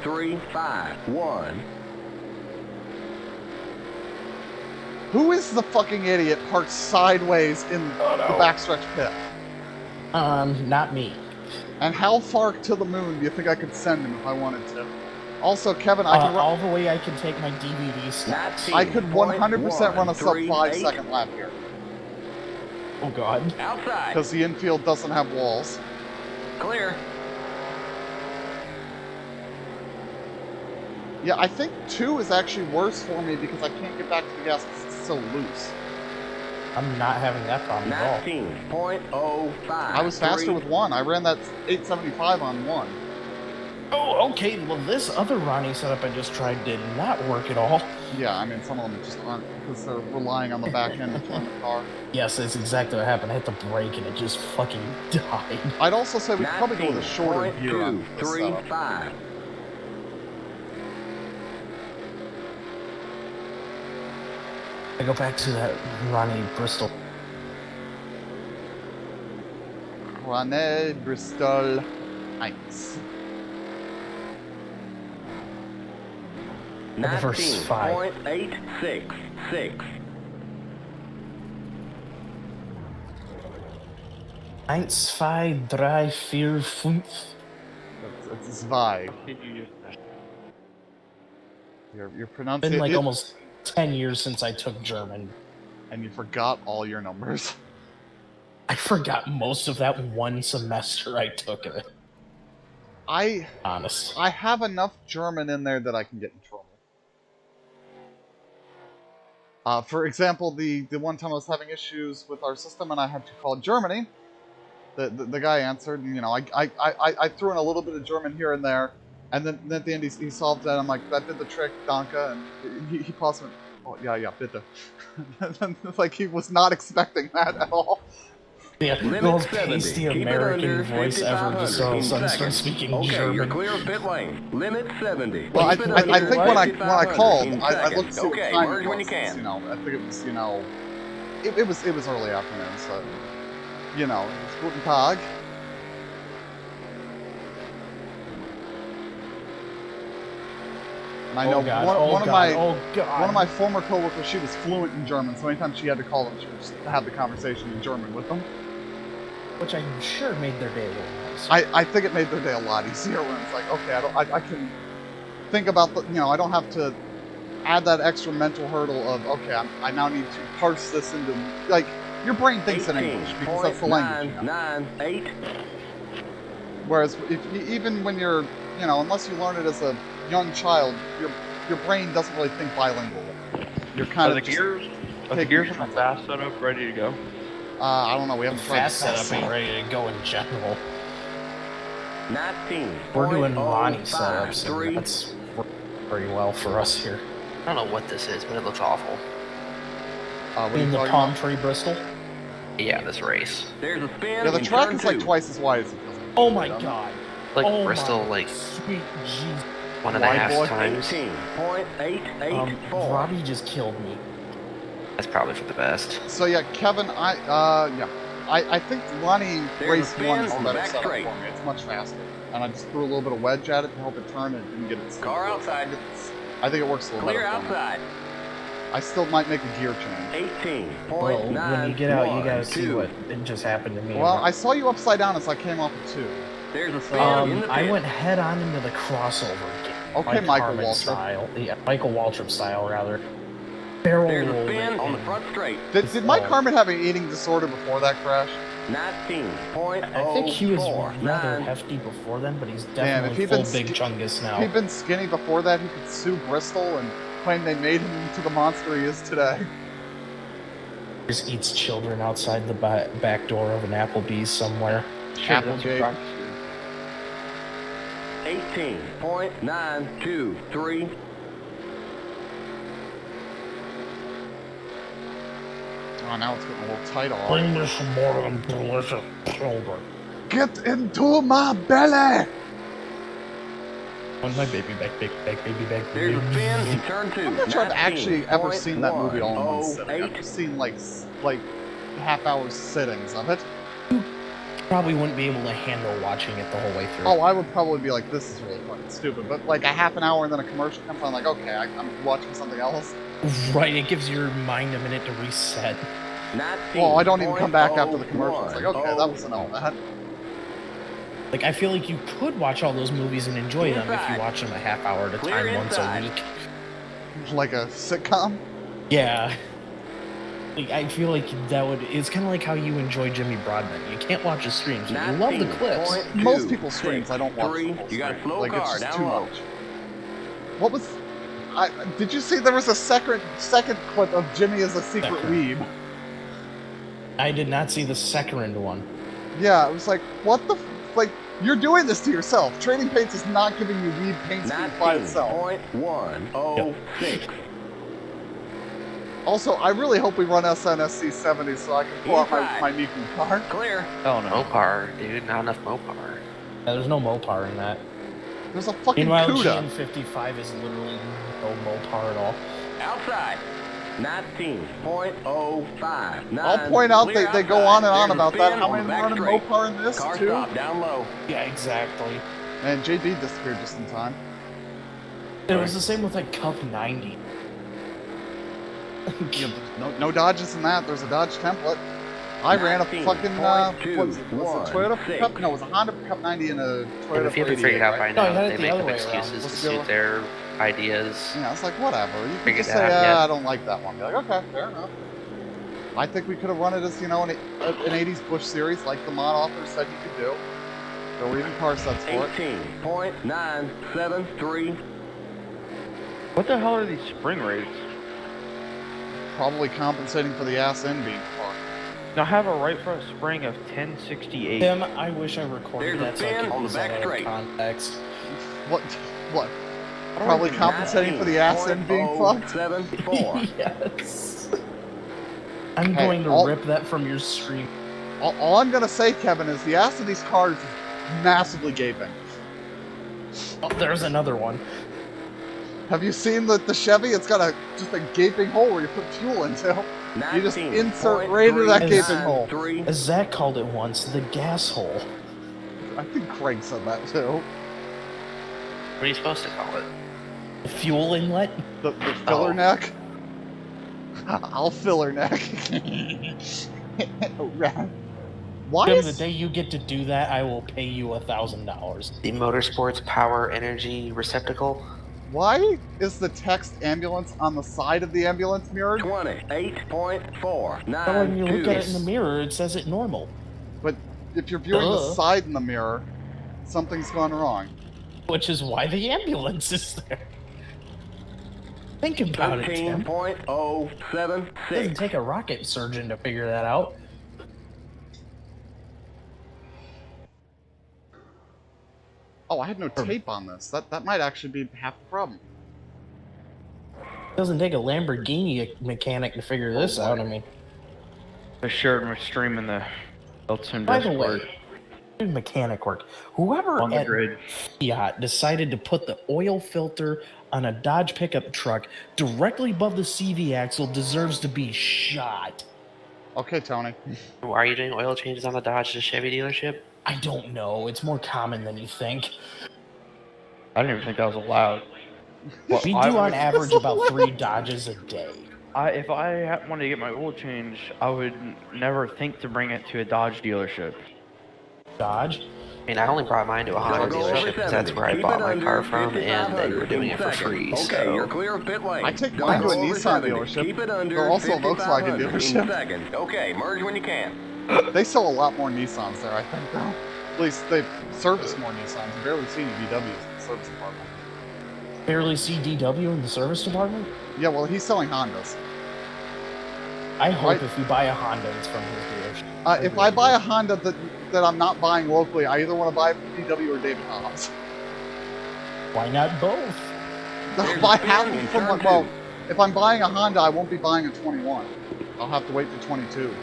19.351. Who is the fucking idiot parked sideways in the backstretch pit? Not me. And how far to the moon do you think I could send him if I wanted to? Also, Kevin, I can run. All the way I can take my DVD stats. I could 100% run a sub 5 19.138. second lap here. Oh god. Outside. Because the infield doesn't have walls. Clear. Yeah, I think 2 is actually worse for me because I can't get back to the gas because it's so loose. I'm not having that problem at all. 19.05. I was faster with 1. I ran that 875 on 1. Oh, okay. Well, this other Ronnie setup I just tried did not work at all. Yeah, I mean, some of them just aren't because they're relying on the back end to turn the car. Yes, that's exactly what happened. I hit the brake and it just fucking died. I'd also say we'd probably go with a shorter gear on this setup. 19.235. I go back to that Ronnie Bristol. Rane Bristol Heights. The first 5. 19.866. 1, 2, 3, 4, 5. It's Zweig. You're Been pronouncing like it, almost 10 years since I took German. and you forgot all your numbers. I forgot most of that one semester I took it. Honest. I have enough German in there that I can get in trouble. For example, the one time I was having issues with our system and I had to call Germany, the guy answered, and, you know, I threw in a little bit of German here and there, and then at the end he solved that. I'm like, that did the trick, danke, and he paused and went, oh, yeah, bitte. It's like he was not expecting that at all. Yeah, the Limit most 70. pasty Keep it American under voice ever, just all of a 5,500 sudden start seconds. speaking Okay, you're German. clear of pit lane. Limit 70. Well, I Keep it think under when I called, 5,500 I looked to see Okay, what time merge it when was. you can. You know, I think it was, you know, it was early afternoon, so, you know, it's Guten Tag. And I know one of my former coworkers, she was fluent in German, so anytime she had to call them, she would just have the conversation in German with them. Which I'm sure made their day a little nicer. I think it made their day a lot easier when it's like, okay, I can think about the, you know, I don't have to add that extra mental hurdle of, okay, I now need to parse this into, like, your brain thinks in English because that's the language. You know? 18.998. Whereas even when you're, you know, unless you learn it as a young child, your your brain doesn't really think bilingual. You're Are kind the of just gears? Are the taking gears your on the time. fast setup ready to go? I don't know. We haven't tried Fast the setup ain't ready to go in general. 19. We're doing Ronnie setups, 053. and that's working pretty well for us here. I don't know what this is, but it looks awful. What are you In the talking palm about? tree Bristol. Yeah, this race. There's a spin. Yeah, the in track turn is like 2. twice as wide as it does. Oh my god. Like Oh Bristol, my like sweet Jesus. 1.5 boy. times. 18.884. Robbie just killed me. That's probably for the best. So yeah, Kevin, I think Lonnie There's a race spin 1 is on the the better back setup straight. for me. It's much faster, and I just threw a little bit of wedge at it to help it turn, and it didn't get it. Car outside. I think it works a little Clear better. For me. outside. I still might make a gear change. 18.912. Well, when you get out, you gotta see what it just happened to me. Well, I saw you upside down as I came off of 2. There's a spin in the I pit. went head on into the crossover. Okay, Mike Michael Harmon Waltrip. style. Yeah, Michael Waltrip style, rather. Barrel There's a rolled spin it on the and- front straight. Did Mike Harmon have an eating disorder before that crash? 19.04. I think he was rather hefty before then, but he's Damn, if definitely he'd full been big chungus If now. he'd been skinny before that, he could sue Bristol and claim they made him into the monster he is today. Just eats children outside the back door of an Applebee's somewhere. Applegate. 18.923. Oh, now it's getting a little tight all. Bring me some more of them delicious children. Get into my belly! On my baby back, baby back, baby back. There's a spin in turn 2. I'm not sure I've actually ever seen that movie all in one sitting. I've 19.108. just seen like half-hour sittings of it. Probably wouldn't be able to handle watching it the whole way through. Oh, I would probably be like, this is really fucking stupid. But like a half an hour and then a commercial comes on, like, okay, I'm watching something else. Right, it gives your mind a minute to reset. Well, I don't even come back after the commercial. It's like, okay, that wasn't all that. Like, I feel like you could watch all those movies and enjoy them if you watch them a half hour at a Clear time once a inside. week. Like a sitcom. Yeah. Like, I feel like that would. It's kind of like how you enjoy Jimmy Broadbent. You can't watch his streams, but you love the clips. 19.2. Most people's streams, I don't watch. Three. the whole You got a stream. slow like, car, it's just down too low. much. What was? Did you see there was a second clip of Jimmy as a secret Second. weeb? I did not see the second one. Yeah, it was like, what the? Like, you're doing this to yourself. Trading Paints is not giving you weed paint schemes by itself. 19.106. Also, I really hope we run SNSC 70 so I can pull out my Miku car. Clear. Oh no. Mopar, dude, not enough Mopar. Yeah, there's no Mopar in that. There's a fucking Meanwhile, CUDA. GN55 is literally no Mopar at all. Outside. 19.059. I'll point out Clear they go outside. on and on There's a about that. spin How on many the back running straight. Mopar in this, Car too? stop down low. Yeah, exactly. And JD disappeared just in time. It was the same with like Cup 90. Yeah, no Dodges in that. There's a Dodge template. I ran a fucking, what was it a Toyota Cup? No, it was a Honda Cup 90 and a And Toyota if you haven't 88, figured out right? by No, now, you had it they the make other up way around. excuses to What's the suit other- their ideas. Yeah, it's like, whatever. You can Figured just say, it out, yeah. I don't like that one. Be like, okay, fair enough. I think we could have run it as, an 80s Bush series like the mod author said you could do. There were even car sets for it. 18.973. What the hell are these spring rates? Probably compensating for the ass end being parked. Now I have a right front spring of 1068. Tim, I wish I recorded There's a that so I spin could on the use that back out of straight. context. What? Probably compensating for the ass end being fucked? 19.074. Yes. I'm Hey, going to rip that from your stream. All I'm gonna say, Kevin, is the ass of these cars is massively gaping. Oh, there's another one. Have you seen the Chevy? It's got just a gaping hole where you put fuel into. You just insert right into that gaping hole. As Zach called it once, the gas hole. I think Craig said that too. What are you supposed to call it? The fuel inlet? The filler Oh. neck. I'll filler neck. Why Tim, is the day you get to do that, I will pay you $1,000. The Motorsports Power Energy Receptacle? Why is the text ambulance on the side of the ambulance mirrored? 28.492. But when you look at it in the mirror, it says it normal. But if you're viewing the Duh. side in the mirror, something's gone wrong. Which is why the ambulance is there. Think about it, Tim. 13.076. Doesn't take a rocket surgeon to figure that out. Oh, I had no tape on this. That might actually be half the problem. Doesn't take a Lamborghini mechanic to figure this out. I mean, For sure, we're streaming the Elton by the Discord way, good mechanic work. Whoever on the at grid. Fiat decided to put the oil filter on a Dodge pickup truck directly above the CV axle deserves to be shot. Okay, Tony. Why are you doing oil changes on the Dodge to Chevy dealership? I don't know. It's more common than you think. I didn't even think that was allowed. Well, We I do on would- average about 3 Dodges a day. if I wanted to get my oil change, I would never think to bring it to a Dodge dealership. Dodge? I mean, I only brought mine to a Honda Go over dealership because that's 70. where I Keep bought it my under car from, and they 5,500 were doing it for seconds. free. Okay, you're So clear of pit lane. I take Don't mine to go a over Nissan 70. dealership. Keep it under They're also a Volkswagen 5,500 dealership. in seconds. Okay, merge when you can. They sell a lot more Nissans there, I think, though. At least they service more Nissans. You barely see any VWs in the service department. Barely see DW in the service department? Yeah, well, he's selling Hondas. I hope Right. if you buy a Honda, it's from his dealership. If I buy a Honda that I'm not buying locally, I either want to buy it from VW or David Hobbs. Why not both? I'll There's buy a pin half in of from turn well, two. if I'm buying a Honda, I won't be buying a 21. I'll have to wait for 22.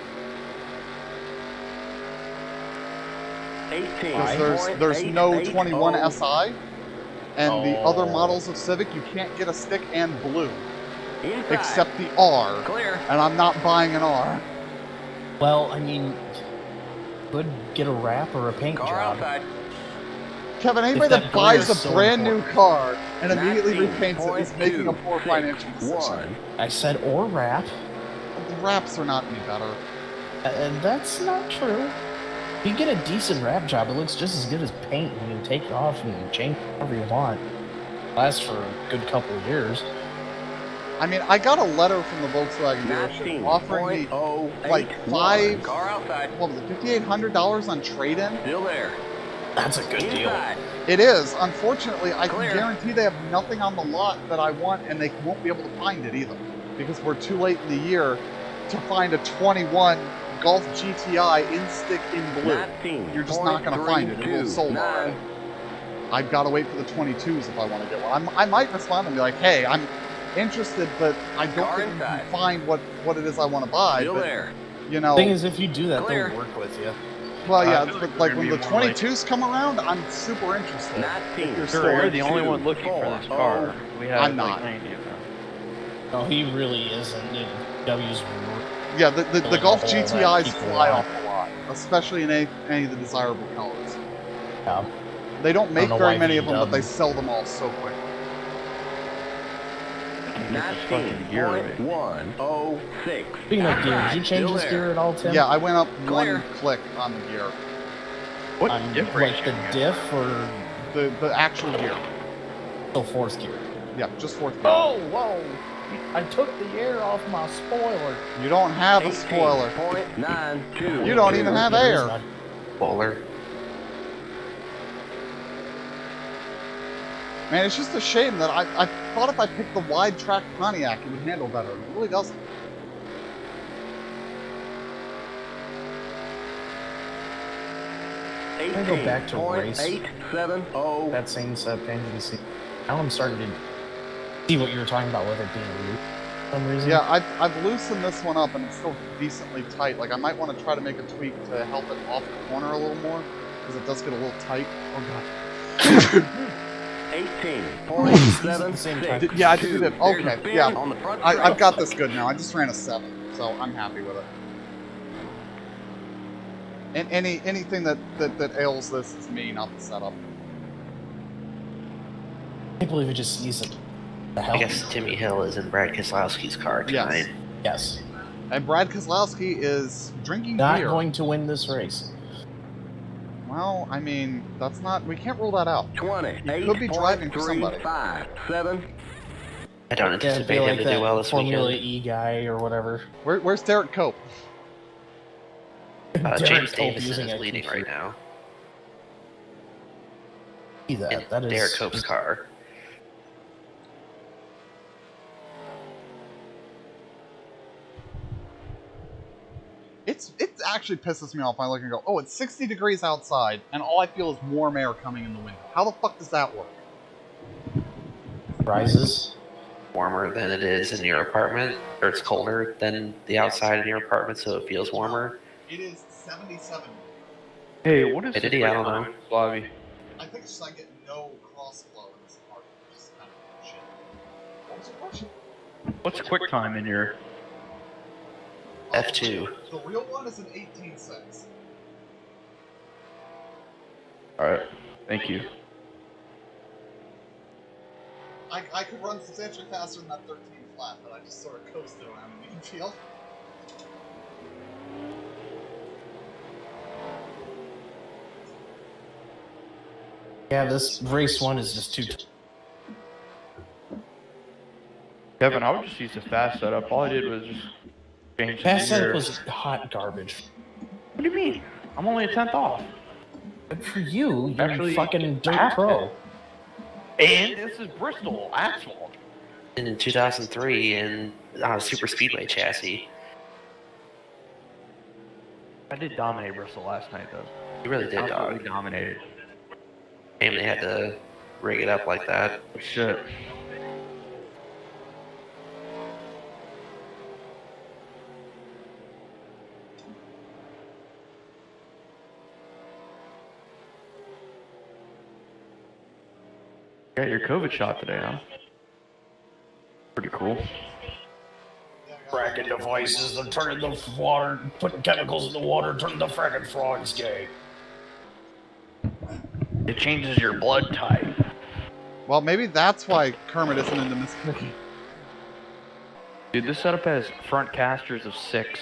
18. Because there's no 21 SI, and the other models of Civic, you can't get a stick and blue, Inside. except the R, Clear. and I'm not buying an R. Well, I mean, could get a wrap or a paint Car job. outside. Kevin, anybody that that blue buys is a so brand new important. car and immediately repaints it is making a poor 19.261. financial decision. I said or wrap, The wraps are not any better. and that's not true. You get a decent wrap job, it looks just as good as paint when you take it off and change whatever you want. Lasts for a good couple of years. I mean, I got a letter from the Volkswagen dealership offering me like $19.081. Car outside. what was it, $5,800 on trade-in. Still there. That's a good deal. Inside. It is. Unfortunately, I Clear. can guarantee they have nothing on the lot that I want, and they won't be able to find it either, because we're too late in the year to find a 21 Golf GTI in stick in blue. 19. You're just not going to find it. It will sold already. I've got to wait for the 22s if I want to get one. I might respond and be like, hey, I'm interested, but I don't Car think you inside. can find what it is I want to buy. Still But, there. you know, Thing is, if you do that, Clear. they'll work with you. well, yeah, I feel like but we're like gonna when be the more like- 22s come around, I'm super interested. 19. If you're Sure, still you're the into- only one looking for this car. We have I'm like not. 90 of them. No, he really isn't. W's Yeah, the Really Golf not all that GTIs people fly want. off a lot, especially in any of the desirable colors. yeah. They don't make know very why many he of them, but they doesn't. sell them all so quickly. Get this fucking gear right. 19.106. Speaking of gear, did you change Still this there. gear at all, Tim? Yeah, I went up Clear. one click on the gear. What On difference? like the diff or The actual gear. the fourth gear? Yeah, just fourth gear. Oh, whoa! I took the air off my spoiler. You don't have a spoiler. 18.92. You don't even have There is air. none. Bowler. Man, it's just a shame that I thought if I picked the wide track Pontiac, it would handle better. It really doesn't. I'm gonna go back to race. 18.870. That same set engine seat. Now I'm starting to see what you were talking about with it being loose for some reason. Yeah, I've loosened this one up and it's still decently tight. Like I might want to try to make a tweak to help it off the corner a little more, because it does get a little tight. Oh god. 18.76. Yeah, I did it. Okay, There's a pin yeah. on the front I've got this good now. I just ran a 7, so I'm happy with it. And anything that ails this is me, not the setup. I can't believe it just sees it. The hell? I guess Timmy Hill is in Brad Keselowski's car tonight. Yes. Yes. And Brad Keselowski is drinking Not beer. going to win this race. Well, I mean, that's not. We can't rule that out. 20. He could be driving for somebody. 8.357. I don't Yeah, anticipate him to do well this Formula weekend. E guy or whatever. Where's Derek Cope? James Derek Cope Davison using is a leading right computer. now See that? in That is Derek Cope's car. it actually pisses me off. I look and go, oh, it's 60 degrees outside, and all I feel is warm air coming in the window. How the fuck does that work? Rises. Warmer than it is in your apartment, or it's colder than the outside in your apartment, so it feels warmer. It is 77. Hey, what is Humidity? I don't know. Bobby? I think it's just I get no cross flow in this apartment, which is kind of shit. What was your question? What's QuickTime in your... F2. The real one is an 18.6. Alright, thank you. I could run substantially faster than that 13 flat, but I just sort of coasted around the main field. Yeah, this race 1 is just too... Kevin, I would just use the fast setup. All I did was just change the Fast setup gear. was hot garbage. What do you mean? I'm only a 10th off. Good for you, you're Actually, fucking dirt half pro. And this is Bristol asphalt. In 2003, in on a super speedway chassis. I did dominate Bristol last night, though. You really did, dog. Absolutely dominated. Damn, they had to rig it up like that. Shit. Got your COVID shot today, huh? Pretty cool. Fracking devices, they're turning the water, putting chemicals in the water, turning the fracking frogs gay. It changes your blood type. Well, maybe that's why Kermit isn't into Miss Mickey. Dude, this setup has front casters of 6.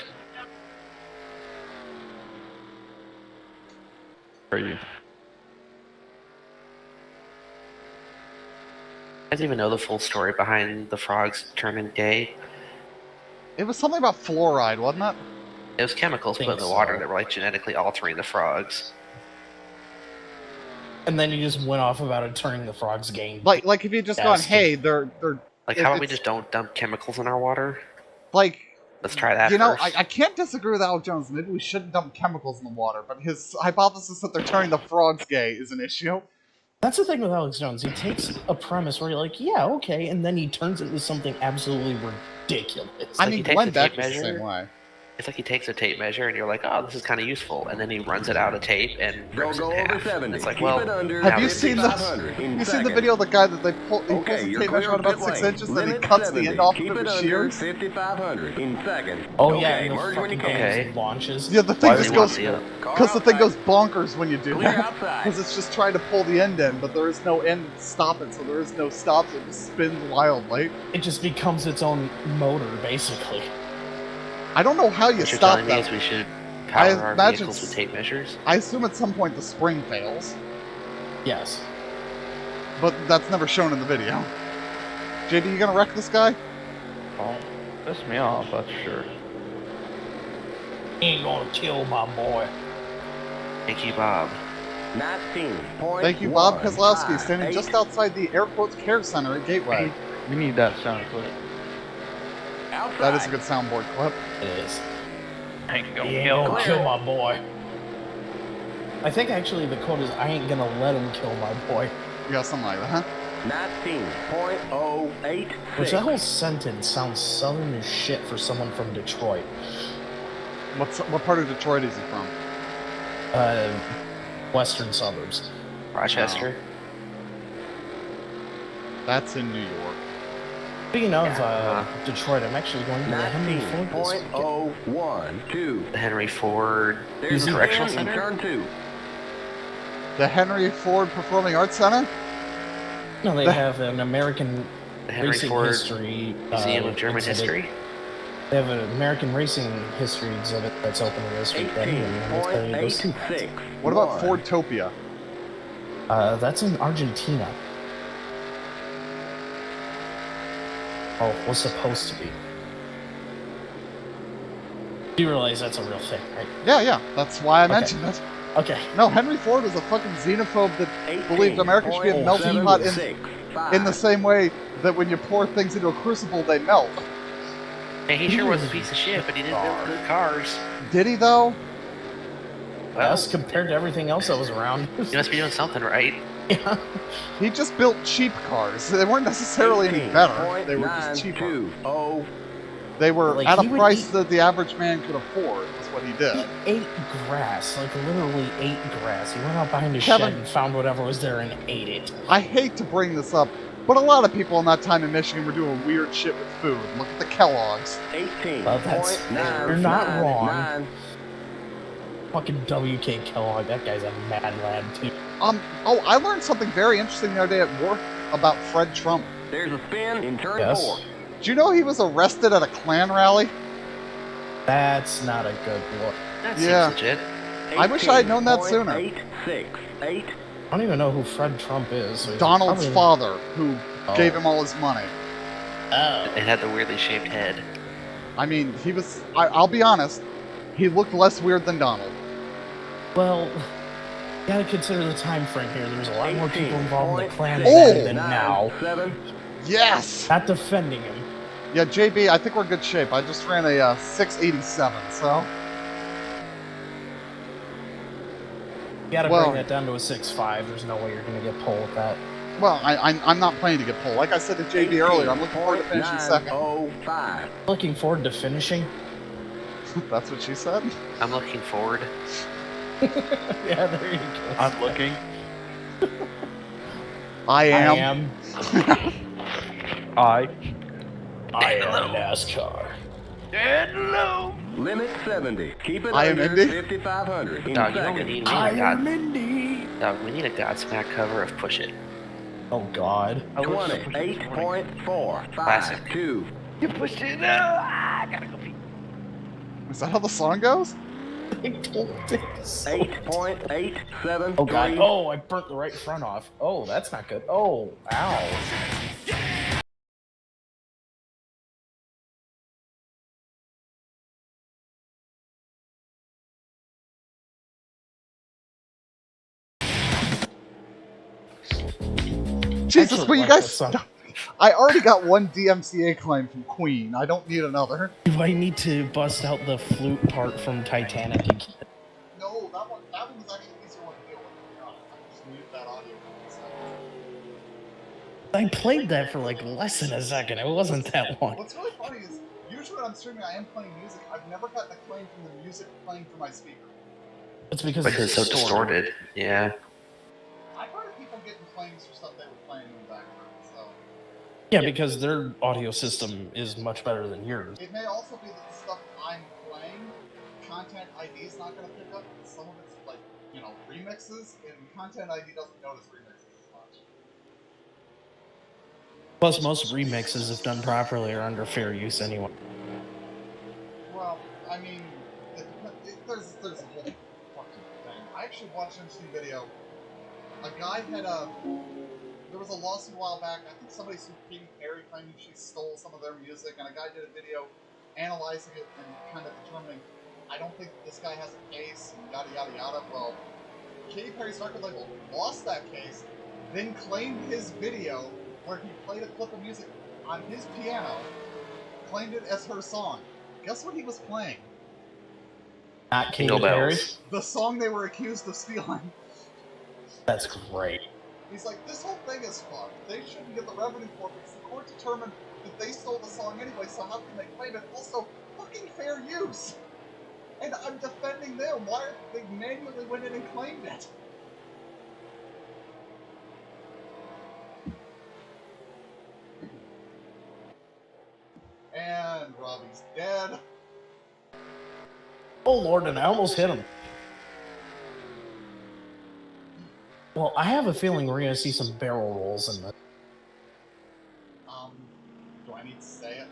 Where are you? I didn't even know the full story behind the frogs turning gay. It was something about fluoride, wasn't it? It was chemicals put in the water that were like genetically altering the frogs. And then you just went off about it turning the frogs gay. Like if you just gone, hey, they're Like, how about we just don't dump chemicals in our water? like. Let's try that You know, first. I can't disagree with Alex Jones. Maybe we shouldn't dump chemicals in the water, but his hypothesis that they're turning the frogs gay is an issue. That's the thing with Alex Jones. He takes a premise where you're like, yeah, okay, and then he turns it into something absolutely ridiculous. I like mean, he takes Glenn the tape Beck is the measure. same way. It's like he takes a tape measure and you're like, oh, this is kind of useful, and then he runs it out of tape and rips Don't go it in over half. 70. It's like, Keep well, it under Have you it's seen the 500 in Have you seen the seconds. video of the guy that he pulls the Okay, you're tape clear measure out of about pit 6 lane. inches, then he Limit cuts 70. the end off Keep with it the under shears? 5,500 in seconds. Oh, okay, yeah, and the merge when you fucking can. thing launches. Yeah, the thing Why just they goes want Car because the thing goes outside. bonkers when you do Clear that. outside. Because it's just trying to pull the end in, but there is no end to stop it, so there is no stop. So it just spins wildly. It just becomes its own motor, basically. I don't know how you what you're stop telling me is that. we should I power our imagine vehicles with tape measures? I assume at some point the spring fails, Yes. but that's never shown in the video. JD, you gonna wreck this guy? Oh, piss me off, that's sure. He ain't gonna kill my boy. Thank you, Bob. 19.15. Thank you, Bob Kozlowski, standing just outside the Air Quotes Care Center at Gateway. We need that sound clip. Outside. That is a good soundboard clip. It is. I ain't He gonna ain't kill gonna my kill my boy. I think actually the quote is, I ain't gonna let him kill my boy. Yeah, something like that, huh? 19.086. Which that whole sentence sounds southern as shit for someone from Detroit. What part of Detroit is he from? Western suburbs. Rochester? That's in New York. Speaking of Yeah. Detroit, I'm actually going to the Henry Ford this weekend. 19.012. The Henry Ford There's a Correctional jam in Center? turn 2. The Henry Ford Performing Arts Center? No, they have an American The Henry racing Ford history Museum of German exhibit. History? They have an American racing history exhibit that's open this weekend. And I'm going to go see that. 18.86. What about Fordtopia? That's in Argentina. Oh, was supposed to be. You realize that's a real thing, right? Yeah, that's why I Okay. mentioned it. Okay. No, Henry Ford was a fucking xenophobe that believed America should be a melting pot in the same way that when you pour things into a crucible, they melt. Hey, he sure was a piece of shit, but he did build good cars. Did he though? Well, Yes, compared to everything else that was around. he must be doing something right. Yeah. He just built cheap cars. They weren't necessarily any better. They were just cheaper. 18.920. They were Like, at a he would price eat- that the average man could afford. Is what he did. He ate grass, like literally ate grass. He went out behind his Kevin- shed and found whatever was there and ate it. I hate to bring this up, but a lot of people in that time in Michigan were doing weird shit with food. Look at the Kellogg's. 18. Well, that's- you're not wrong. Fucking W.K. Kellogg, that guy's a mad lad too. Oh, I learned something very interesting the other day at work about Fred Trump. There's a spin in turn Yes. 4. Do you know he was arrested at a Klan rally? That's not a good look. That Yeah. seems legit. I wish I had known that sooner. 868. I don't even know who Fred Trump is. So he's Donald's probably- father, who Oh. gave him all his money. Oh. It had the weirdly shaped head. I mean, he was. I'll be honest. He looked less weird than Donald. Well, you gotta consider the time frame here. There's a lot more people involved in the Klan Oh! than now. 7. Yes. Not defending him. Yeah, JB, I think we're in good shape. I just ran a 687, so. You gotta Well- bring that down to a 6.5. There's no way you're gonna get pulled with that. Well, I'm not planning to get pulled. Like I said to JB earlier, I'm looking forward to finishing second. 905. Looking forward to finishing. That's what she said. I'm looking forward. Yeah, there you go. I'm looking. I I am. am. I. I am NASCAR. Limit 70. Keep it I am under Indy. 5,500. In Dog, you know second. we need I a am God. Indy. Dog, we need a Godsmack cover of Push It. Oh God. I listened to Push It this morning. 28.4. Classic. 2. You pushed it. No, I gotta go pee. Is that how the song goes? I don't think so. 8.873. Oh God. Oh, I burnt the right front off. Oh, that's not good. Oh, ow. Jesus, Actually will you like guys that song. stop? I already got one DMCA claim from Queen. I don't need another. Do I need to bust out the flute part from Titanic again? No, that one was actually an easier one to deal with. I just mute that audio. I played that for like less than a second. It wasn't that long. What's really funny is, usually when I'm streaming, I am playing music. I've never gotten a claim from the music playing through my speaker. It's because Because it's so distorted. Yeah. I've heard of people getting claims for stuff they were playing in the background, so. Yeah, because their audio system is much better than yours. It may also be that the stuff I'm playing, Content ID is not going to pick up. Some of it's like, remixes, and Content ID doesn't notice remixes as much. Plus, most remixes, if done properly, are under fair use anyway. Well, I mean, there's a whole fucking thing. I actually watched an interesting video. A guy had there was a lawsuit a while back. I think somebody sued Katy Perry claiming she stole some of their music, and a guy did a video analyzing it and kind of determining, I don't think this guy has a case, and yada yada yada. Well, Katy Perry's record label lost that case, then claimed his video where he played a clip of music on his piano, claimed it as her song. Guess what he was playing? Not Katy Jingle Perry. bells. The song they were accused of stealing. That's great. He's like, this whole thing is fucked. They shouldn't get the revenue for it because the court determined that they stole the song anyway, so how can they claim it? Also, fucking fair use. And I'm defending them. Why are they manually went in and claimed it? And Robbie's dead. Oh Lord, and I almost hit him. Well, I have a feeling we're gonna see some barrel rolls in this. Do I need to say it?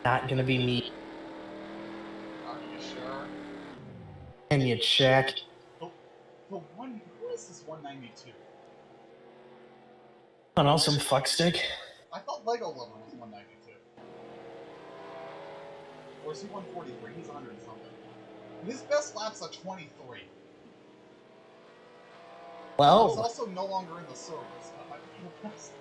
Not gonna be me. Are you sure? Can you check? The one, who is this 192? I don't know, some fuckstick. I thought Lego Lover was 192. Or is he 143? He's 100 and something. And his best lap's a 23. He's Well, also no longer in the service. That might be the best.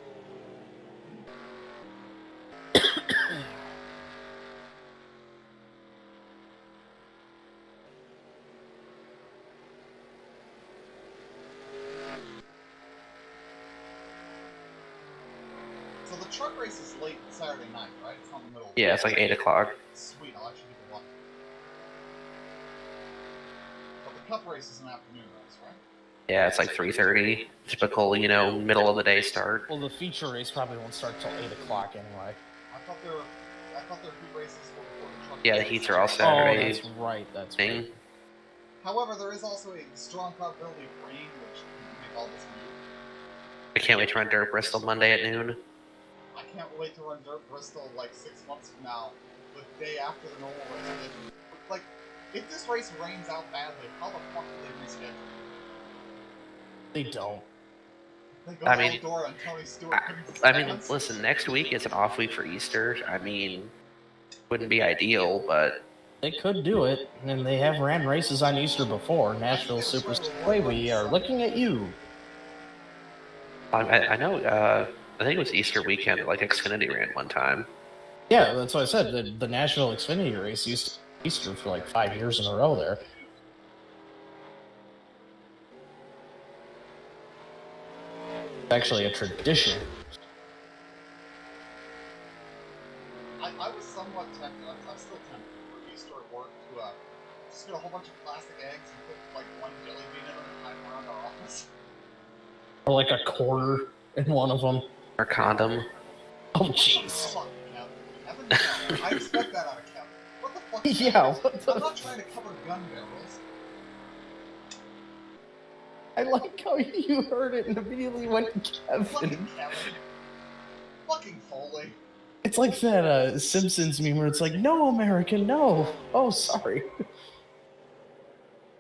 truck race is late Saturday night, right? It's not in the middle. Yeah, it's like 8 o'clock. Sweet, I'll actually get the luck. But the cup race is an afternoon race, right? Yeah, it's like 3:30. Typical, you know, middle of the day start. Well, the feature race probably won't start till 8 o'clock anyway. I thought their heat races were before the truck Yeah, the race. heats are all Oh, Saturday. that's right. That's thing. right. However, there is also a strong probability of rain, which can make all this move. I can't wait to run Dirt Bristol Monday at noon. I can't wait to run Dirt Bristol like 6 months from now, the day after the normal race. Like, if this race rains out badly, how the fuck do they reschedule? They don't. They go I mean, outdoor and Tony Stewart couldn't I mean, dance. listen, next week is an off week for Easter. I mean, wouldn't be ideal, but They could do it, and they have ran races on Easter before. Nashville Super Speedway, we are looking at you. I know, I think it was Easter weekend, like Xfinity ran one time. Yeah, that's what I said. The Nashville Xfinity race used Easter for like 5 years in a row there. It's actually a tradition. I was somewhat tempted, I'm still tempted for Easter at work to just get a whole bunch of plastic eggs and put like one jelly bean in them and tie them around our office. Or like a quarter in one of them. Or condom. Oh, jeez. Fuck, Kevin. Kevin, no. I expect that out of Kevin. What the fuck? Is Yeah, that? what the... I'm not trying to cover gun barrels. I like how you heard it and immediately went to Kevin. Fucking Kevin. Fucking Foley. It's like that Simpsons meme where it's like, no, American, no. Oh, sorry.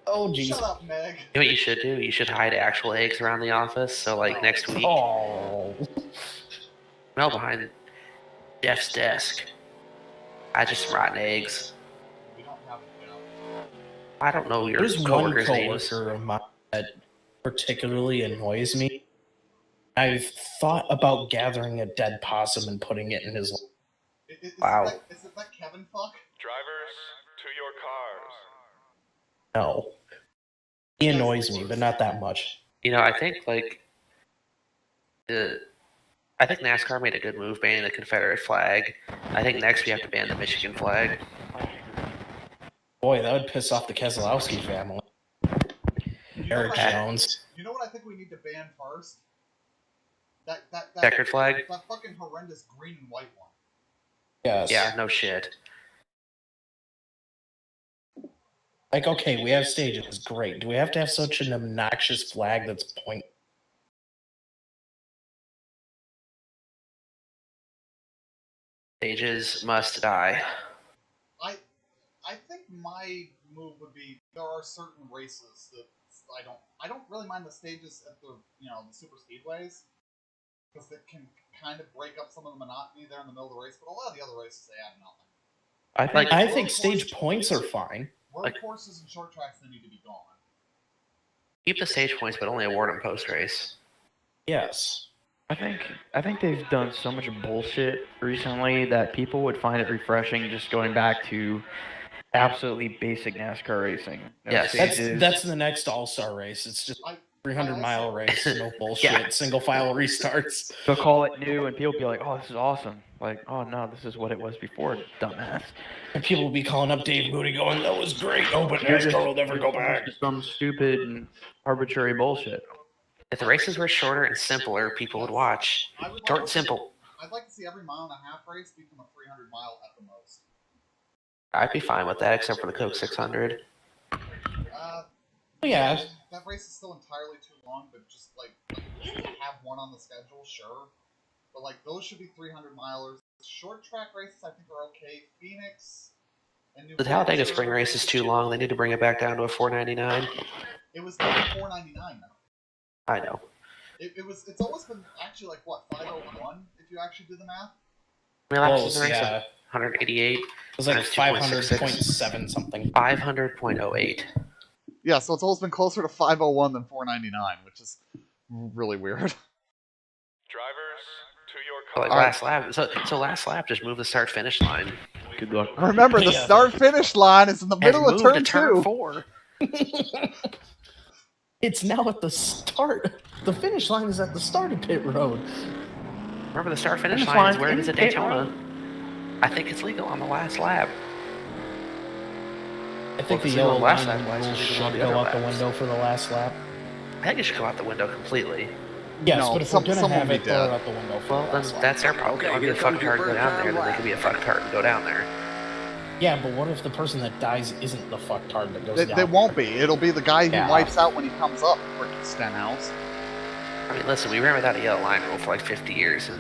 Oh, jeez. Shut up, Meg. You know what you should do? You should hide actual eggs around the office. So, like, next week, Oh. Mel behind Jeff's desk. I just some rotten eggs. We don't have it now. I don't know your There's one coworkers' names. coworker of mine that particularly annoys me. I've thought about gathering a dead possum and putting it in his... Wow. Is it that Kevin fuck? Drivers, to your cars. No. He annoys me, but not that much. You know, I think, like, I think NASCAR made a good move banning the Confederate flag. I think next we have to ban the Michigan flag. Boy, that would piss off the Keselowski family. Eric Jones. You know what I think we need to ban first? That Checkered flag? That fucking horrendous green and white one. Yes. Yeah, no shit. Like, okay, we have stages. Great. Do we have to have such an obnoxious flag that's point? Stages must die. I think my move would be there are certain races that I don't really mind the stages at the the super speedways because it can kind of break up some of the monotony there in the middle of the race, but a lot of the other races they add nothing. I think stage points are fine. Road courses and short tracks they need to be gone. Keep the stage points, but only award them post race. Yes. I think they've done so much bullshit recently that people would find it refreshing just going back to absolutely basic NASCAR racing. No Yes. stages. That's the next All-Star race. It's just 300-mile race, no bullshit, Yeah. single file restarts. They'll call it new, and people be like, "Oh, this is awesome!" Like, "Oh no, this is what it was before, dumbass." And people will be calling up Dave Moody going, that was great. Oh, but You're NASCAR will never go back. just some stupid and arbitrary bullshit. If the races were shorter and simpler, people would watch. Short and simple. I'd like to see every mile and a half race become a 300 mile at the most. I'd be fine with that, except for the Coke 600. Yeah. That race is still entirely too long, but just like have one on the schedule, sure. But like those should be 300 milers. Short track races I think are okay. Phoenix and New The Talladega Hampshire Spring race is too long. They need to bring it back down to a 4.99. It was only 4.99 now. I know. It's always been actually like what 501 if you actually do the math. I mean, Close, yeah. 188. It was like Times 2.66. 500.7 something. 500.08. Yeah, so it's always been closer to 501 than 499, which is really weird. Drivers, to your Like cars. last lap. So last lap, just move the start finish line. Good luck. Remember, the Yeah. start-finish line is in the middle of Moved turn to turn 2. 4. It's now at the start. The finish line is at the start of pit road. Remember the start finish Finish line is line's where it in is at pit Daytona. I think it's legal on the last lap. I think Well, the if it's yellow on the last line lap, why is it rules legal on should the go other out the laps? window for the last lap. I think it should go out the window completely. Yes, No, but if we're gonna someone have will it, be throw it dead. out the window for Well, the then last lap. that's their problem. Okay, They want to be here a fuck comes your tard and go first down time there, then they lap. could be a fuck tard and go down there. Yeah, but what if the person that dies isn't the fucktard that goes down? They won't be. It'll be the guy who Yeah. wipes out when he comes up, freaking Stenhouse. I mean, listen, we ran without a yellow line rule for like 50 years, and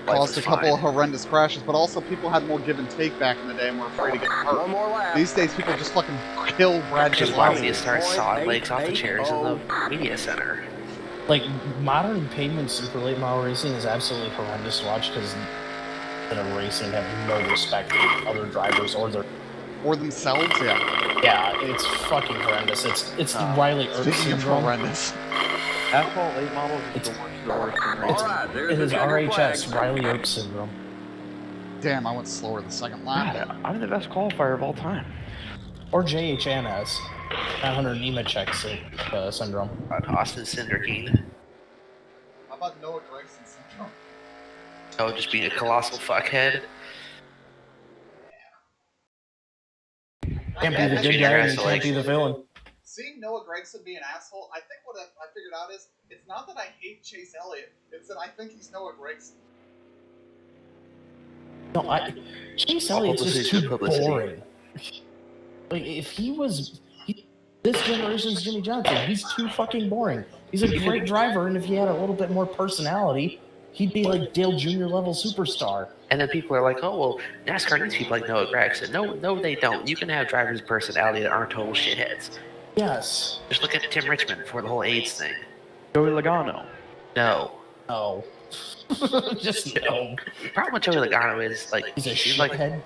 life Caused a was couple of fine. horrendous crashes, but also people had more give and take back in the day and were afraid of getting hurt. One more lap. These days, people just fucking kill Brad Which is why we need to Keselowski. start sawing legs off the 0.880. chairs in the media center. Like, modern pavement super late model racing is absolutely horrendous to watch because that are racing have no respect for other drivers or their. Or themselves, yeah. Yeah, it's fucking horrendous. It's the Riley Earth Speaking of syndrome. horrendous. Asphalt late models is the worst in racing. Alright, there's It the is checkered RHS, flag. Riley Earth syndrome. Damn, I went slower the second lap. God, I'm the best qualifier of all time. Or JHNS, 900 Nemechek syndrome. Austin Cindrikine. How about Noah Gragson syndrome? Oh, just being a colossal fuckhead. Can't be the good guy and you can't be the villain. Seeing Noah Gragson be an asshole, I think what I figured out is, it's not that I hate Chase Elliott, it's that I think he's Noah Gragson. No, Chase Elliott's just Publicity too for publicity. boring. Like, if he was this generation's Jimmy Johnson, he's too fucking boring. He's a great driver, and if he had a little bit more personality, he'd be like Dale Jr. level superstar. And then people are like, oh, well, NASCAR needs people like Noah Gragson. No, they don't. You can have drivers' personality that aren't total shitheads. Yes. Just look at Tim Richmond before the whole AIDS thing. Joey Logano. No. No. Just no. The problem with Joey Logano is, like, He's a he's like shithead.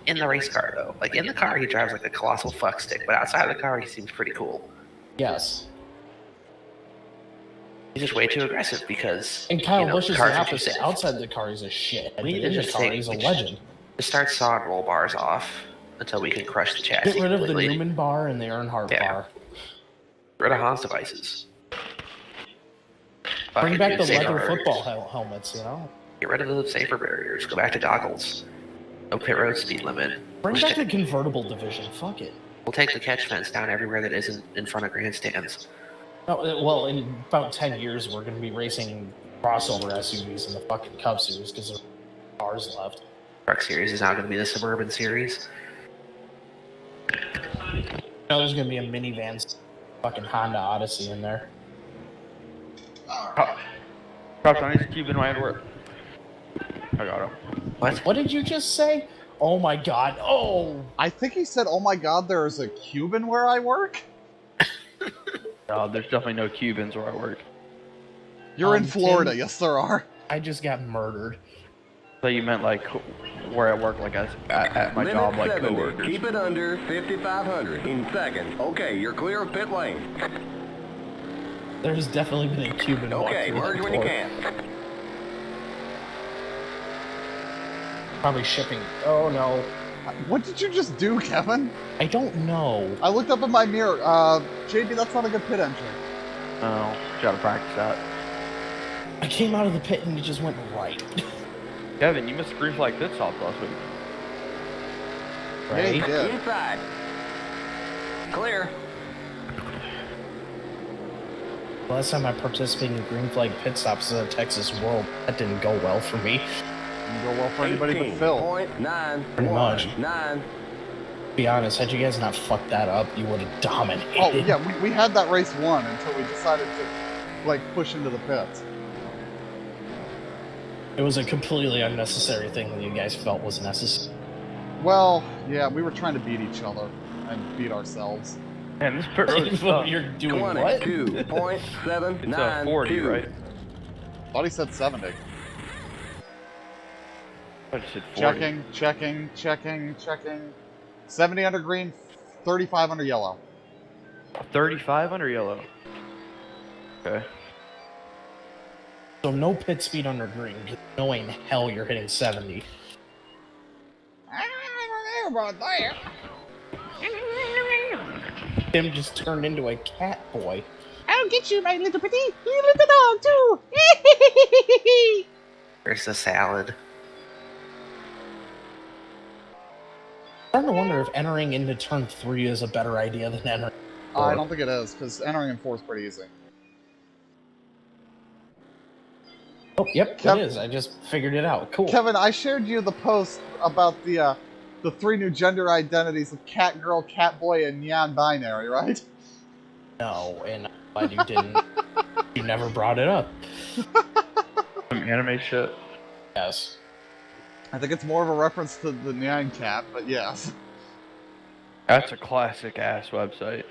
in the race car, though. Like, in the car, he drives like a colossal fuckstick, but outside of the car, he seems pretty cool. Yes. He's just way too aggressive because, And Kyle you know, Busch is the cars are too opposite. safe. Outside the car, he's a shit. But We need in to the just car, take- he's a we legend. Just start sawing roll bars off until we can crush the chassis Get rid of the completely. Newman bar and the Earnhardt Yeah. bar. Get rid of Hans devices. Bring Fucking back do the safer leather barriers. football helmets, you know? Get rid of the safer barriers. Go back to goggles. No pit road speed limit. Bring We'll back the take- convertible division. Fuck it. We'll take the catch fence down everywhere that isn't in front of grandstands. No, well, in about 10 years, we're going to be racing crossover SUVs in the fucking Cup Series because there's cars left. Truck Series is now going to be the Suburban Series. No, there's going to be a minivan fucking Honda Odyssey in there. Props, I need to keep in my work. I got him. What? What did you just say? Oh my god. Oh! I think he said, oh my god, there is a Cuban where I work? There's definitely no Cubans where I work. You're in Tim- Florida, yes there are. I just got murdered. So you meant like where I work, like at my Limit job, like 70. coworkers. Keep it under 5,500 in second. Okay, you're clear of pit lane. There's definitely been a Cuban walk Okay, through merge that when you door. can. Probably shipping. Oh no. What did you just do, Kevin? I don't know. I looked up in my mirror. JB, that's not a good pit entry. Oh, gotta practice that. I came out of the pit and it just went right. Kevin, you missed green flag pit stops last week. Yeah, he Right? did. Inside. Clear. Last time I participated in green flag pit stops at Texas World, that didn't go well for me. Didn't go well for anybody but Phil. 18.919. To be honest, had you guys not fucked that up, you would have dominated. Oh, yeah, we had that race won until we decided to, like, push into the pits. It was a completely unnecessary thing that you guys felt was necessary. Well, yeah, we were trying to beat each other and beat ourselves. Man, this pit road is tough. You're doing what? 22.792. It's 40, right? Thought he said 70. I just said 40. Checking. 70 under green, 35 under yellow. 35 under yellow. Okay. So no pit speed under green. Just no way in hell you're hitting 70. I don't know about that. Tim just turned into a cat boy. I'll get you, my little pretty. You little dog, too. There's the salad. I'm starting to wonder if entering into turn 3 is a better idea than entering. I don't think it is, because entering in 4 is pretty easy. Oh, yep, Kev- it is. I just figured it out. Cool. Kevin, I shared you the post about the 3 new gender identities of cat girl, cat boy, and non-binary, right? No, and I'm glad you didn't. You never brought it up. Some anime shit. Yes. I think it's more of a reference to the Nyan cat, but yes. That's a classic ass website.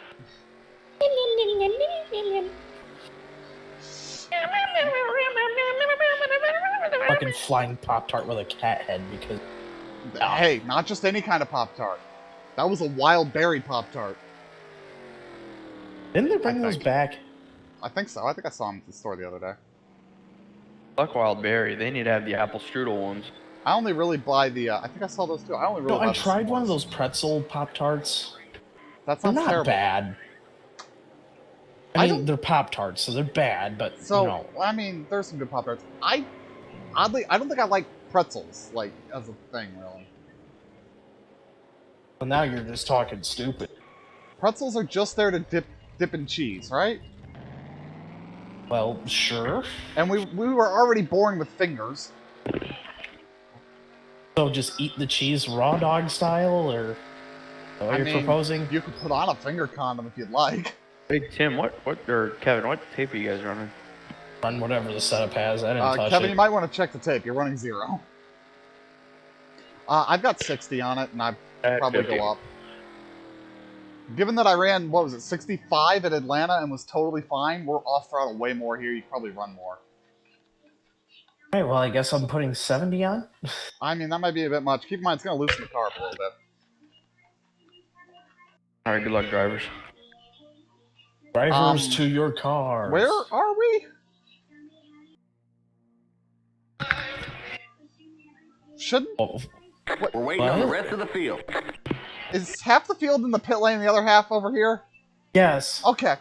Fucking flying Pop-Tart with a cat head because... Hey, not just any kind of Pop-Tart. That was a wild berry Pop-Tart. Didn't they bring I those think. back? I think so. I think I saw them at the store the other day. Fuck Wild Berry. They need to have the apple strudel ones. I only really buy the. I think I saw those too. I only really. No, buy I the tried one of s'mores. those pretzel Pop-Tarts. That They're sounds not terrible. bad. I I mean, don't- they're Pop-Tarts, so they're bad, but, So you know. I mean, there's some good Pop Tarts. Oddly, I don't think I like pretzels like as a thing really. Well, now you're just talking stupid. Pretzels are just there to dip in cheese, right? Well, sure. And we were already born with fingers. So just eat the cheese raw dog style, or what I you're mean, proposing? You could put on a finger condom if you'd like. Hey Tim, or Kevin, what tape are you guys running? Run whatever the setup has. I didn't touch Kevin, it. you might want to check the tape. You're running 0. I've got 60 on it, and I probably 50. go up. Given that I ran, what was it, 65 at Atlanta and was totally fine, we're off throttle way more here. You could probably run more. Alright, well, I guess I'm putting 70 on. I mean, that might be a bit much. Keep in mind, it's going to loosen the car up a little bit. Alright, good luck, drivers. Drivers to your cars. Where are we? Shouldn't... Oh, We're waiting on the What? rest of the field. Is half the field in the pit lane and the other half over here? yes. Okay.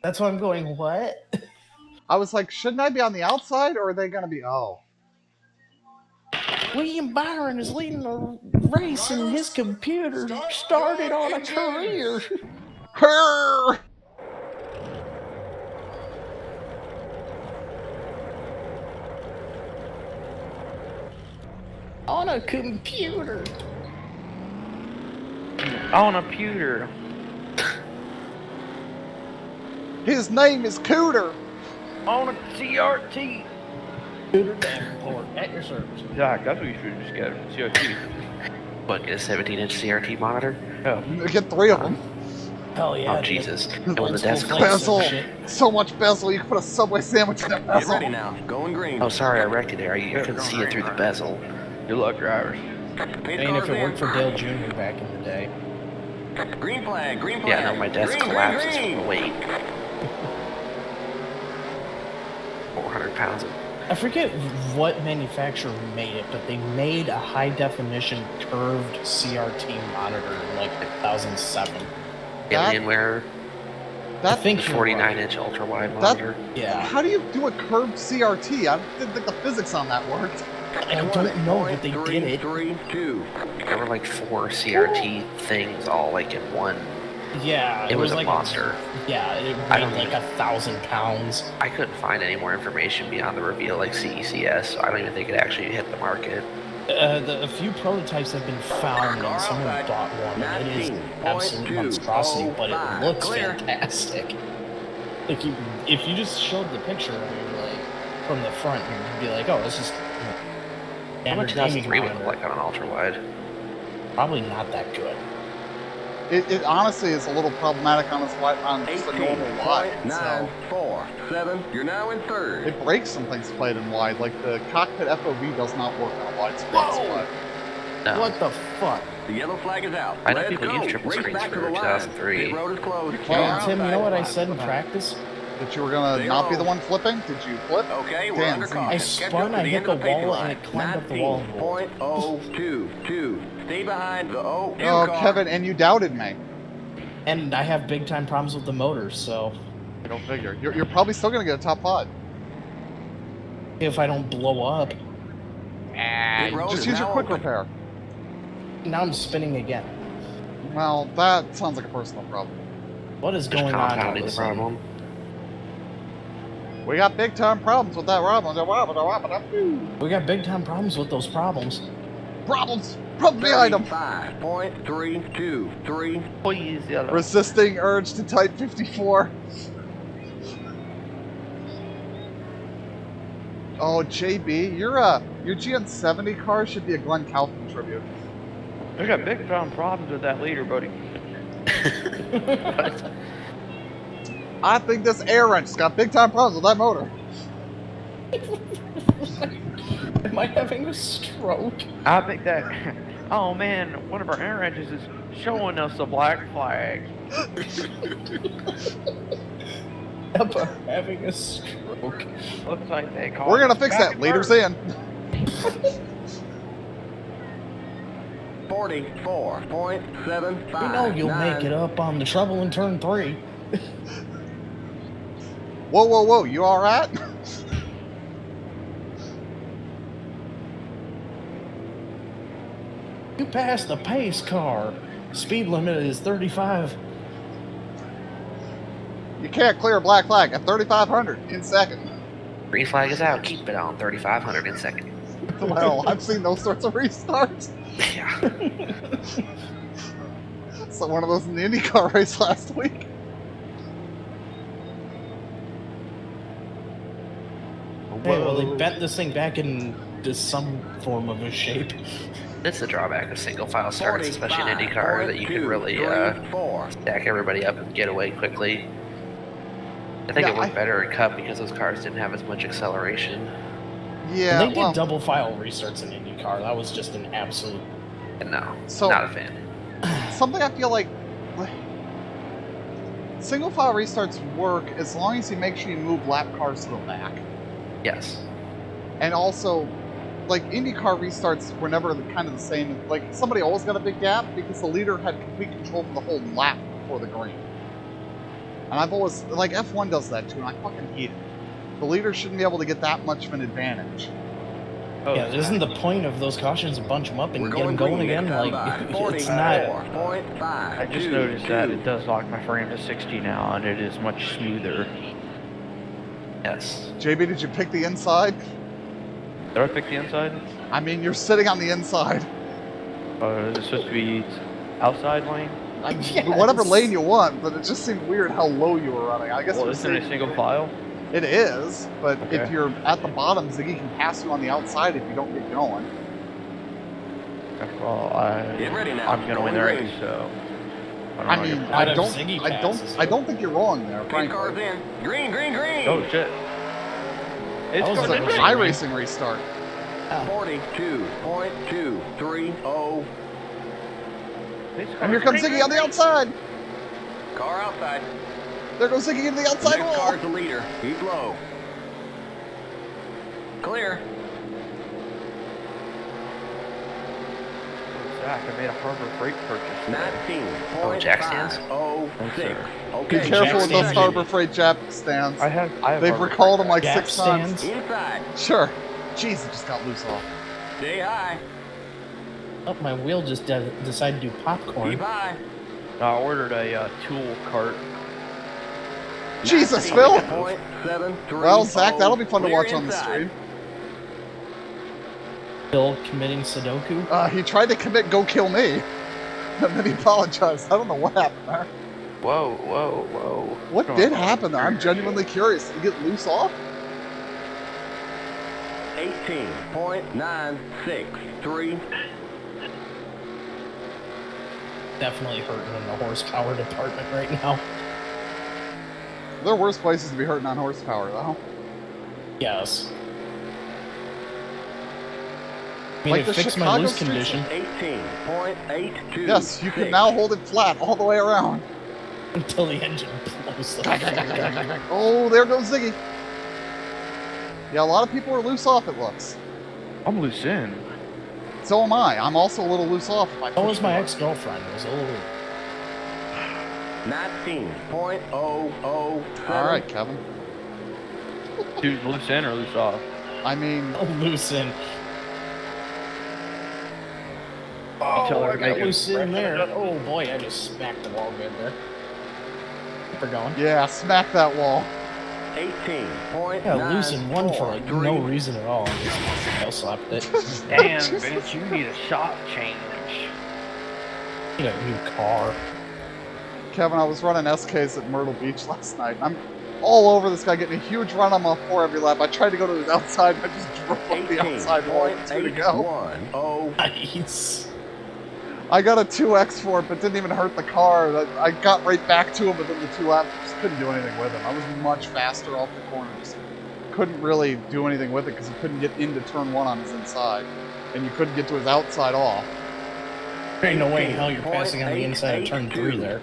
That's why I'm going, what? I was like, shouldn't I be on the outside, or are they going to be... Oh. William Byron is leading a race and his computer started on a career. Her. On a computer. On a pewter. His name is Cooter. On a CRT. Computer Davenport at your service. Zach, that's what you should just get. CRT. What, get a 17-inch CRT monitor? Yeah. Get 3 of them. Hell yeah. Oh, dude. Jesus. Old And when the school desk flights and Bezel. shit. So much bezel, you can put a Subway sandwich in that Get bezel. ready now. Going green. Oh, sorry, I wrecked you there. You couldn't see it through the bezel. Good luck, drivers. Pace I mean, if cars it worked in. for Dale Jr. back in the day. Green flag, green flag. Yeah, no, my desk Green, collapses green, from the green. weight. 400 pounds of... I forget what manufacturer made it, but they made a high-definition curved CRT monitor in like 2007. That- Alienware, I That, think you're right. 49-inch ultra-wide monitor. Yeah. how do you do a curved CRT? I didn't think the physics on that worked. I don't know, but they did it. 3-2. There were like 4 CRT things all like in one. Yeah. It was a like monster. Yeah, it I weighed don't like even- 1,000 pounds. I couldn't find any more information beyond the reveal like CECS, so I don't even think it actually hit the market. A few prototypes have been found, and someone bought one, and it is an absolute monstrosity, but it looks Clear. fantastic. Like, if you just showed the picture, I mean, like, from the front, you'd be like, oh, this is... How much gaming 2003 would monitor. look like on an ultra-wide? Probably not that good. It honestly is a little problematic on just a normal wide. So 18.947. You're now in third. it breaks some things played in wide. Like the cockpit FOV does not work on a wide screen. Whoa! No. What the fuck? The yellow flag is out. I know Let's people go. use triple Race screens back to for the line. 2003. Pit road is closed. Well, Tim, you know what I said in practice? That you were gonna not be the one flipping? Did you flip? Okay, we're Dan, under see. caution. I Catch spun, up to I the hit end the of paper wall, and line. it climbed up the wall. 19.022. Stay behind the Oh, car. Kevin, and you doubted me. And I have big time problems with the motors, so I don't figure. You're probably still gonna get a top 5. If I don't blow up. Just use your quick repair. Now I'm spinning again. Well, that sounds like a personal problem. What is Just going on? compounding the problem. We got big time problems with that problem. We got big time problems with those problems. Problems behind them. 5.323. Please, yellow. Resisting urge to type 54. Oh, JB, your GN70 car should be a Glenn Kaufman tribute. We got big time problems with that leader, buddy. What? I think this air wrench's got big time problems with that motor. Am I having a stroke? I think that. Oh man, one of our air wrenches is showing us the black flag. Am I having a stroke? Looks like they call. We're gonna fix that. Leaders in. 44.75. We know you'll make it up on the trouble in turn 3. Whoa, whoa, whoa! You all right? You passed the pace car. Speed limit is 35. You can't clear a black flag at 3,500 in second. Green flag is out. Keep it on 3,500 in second. Well, I've seen those sorts of restarts. Yeah. So one of those in the IndyCar race last week. Hey, well, they bent this thing back into some form of a shape. That's the drawback of single file starts, especially in IndyCar, that you can really stack everybody up and get away quickly. I think it worked better in Cup because those cars didn't have as much acceleration. Yeah, They did double file restarts in IndyCar. That was just an absolute. And no, So- not a fan. something I feel like single file restarts work as long as you make sure you move lap cars to the back. Yes. And also, like, IndyCar restarts were never kind of the same. Like, somebody always got a big gap because the leader had complete control for the whole lap before the green. And I've always, like, F1 does that too, and I fucking hate it. The leader shouldn't be able to get that much of an advantage. Oh, Yeah, isn't the point of those cautions to bunch them up and We're get them going going green again? next Like, time by it's not. 44.5. I just noticed that it does lock my frame to 60 now, and it is much smoother. Yes. JB, did you pick the inside? Did I pick the inside? I mean, you're sitting on the inside. Is it supposed to be outside lane? Yes. Whatever lane you want, but it just seemed weird how low you were running. I guess Well, we're isn't it a seeing- single file? It is, but if Okay. you're at the bottom, Ziggy can pass you on the outside if you don't get going. Well, Get ready now. I'm gonna Going win the green. race, so. I don't mean, know. Out of Ziggy passes, I don't think you're wrong there, Pit cars frankly. in. Green, green, green. Oh shit! It's That was going It's in a green. iRacing restart. 42.230. And here comes Ziggy on the outside. Car outside. There goes Ziggy into the outside Next wall. car's the leader. Keep low. Clear. Zach, I made a Harbor Freight purchase today. 19.506. jack stands? Okay. Be careful Jack with those stands. Harbor Freight Jap stands. I have They've Harbor recalled them Freight like Gap 6 times. stands. Inside. Sure. Jeez, it just got loose off. Stay high. Oh, my wheel just decided to do popcorn. Keep high. I ordered a tool cart. Jesus, Phil. 19.730. Well, Zach, that'll be fun to Clear watch on the inside. stream. Bill committing Sudoku. He tried to commit "Go kill me," and then he apologized. I don't know what happened there. Whoa, whoa, whoa. What Come did on. happen there? I'm genuinely curious. Did he get loose off? 18.963. Definitely hurting in the horsepower department right now. There are worse places to be hurting on horsepower, though. Yes. I mean, Like it the fixed my Chicago loose streets. condition 18.82. Yes, you can now hold it flat all the way around. until the engine blows the fuck up. Oh, there goes Ziggy. Yeah, a lot of people are loose off, it looks. I'm loose in. So am I. I'm also a little loose off. If I So was push my more. ex-girlfriend. It was a little... 19.007. All right, Kevin. Dude, loose in or loose off? I mean, Loosen. Each other Oh, I got making loose in correction there. adjustments. Oh boy, I just smacked the wall good there. Keep her going. yeah, smack that wall. 18.9. Yeah, losing one for like no reason at all. I just tail slapped it. Damn, Vince, you need a shop change. Need a new car. Kevin, I was running SKs at Myrtle Beach last night. I'm all over this guy getting a huge run on my 4 every lap. I tried to go to his outside, and I just drove up the outside wall and 2 to go. Nice. I got a 2X for it, but didn't even hurt the car. I got right back to him within the 2 laps. Just couldn't do anything with him. I was much faster off the corner. Just couldn't really do anything with it because he couldn't get into turn 1 on his inside. And you couldn't get to his outside off. There ain't no way in hell you're passing on the inside of turn 3 there.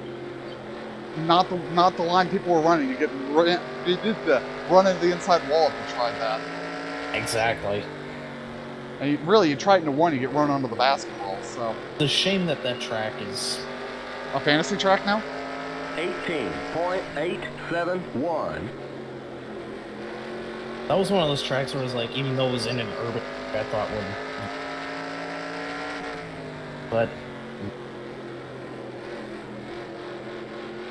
Not the line people were running. You get run into the inside wall if you tried that. Exactly. And you try it into 1, you get run onto the basketball. So It's a shame that that track is... a fantasy track now. 18.871. That was one of those tracks where it was like, even though it was in an urban, I thought would... But...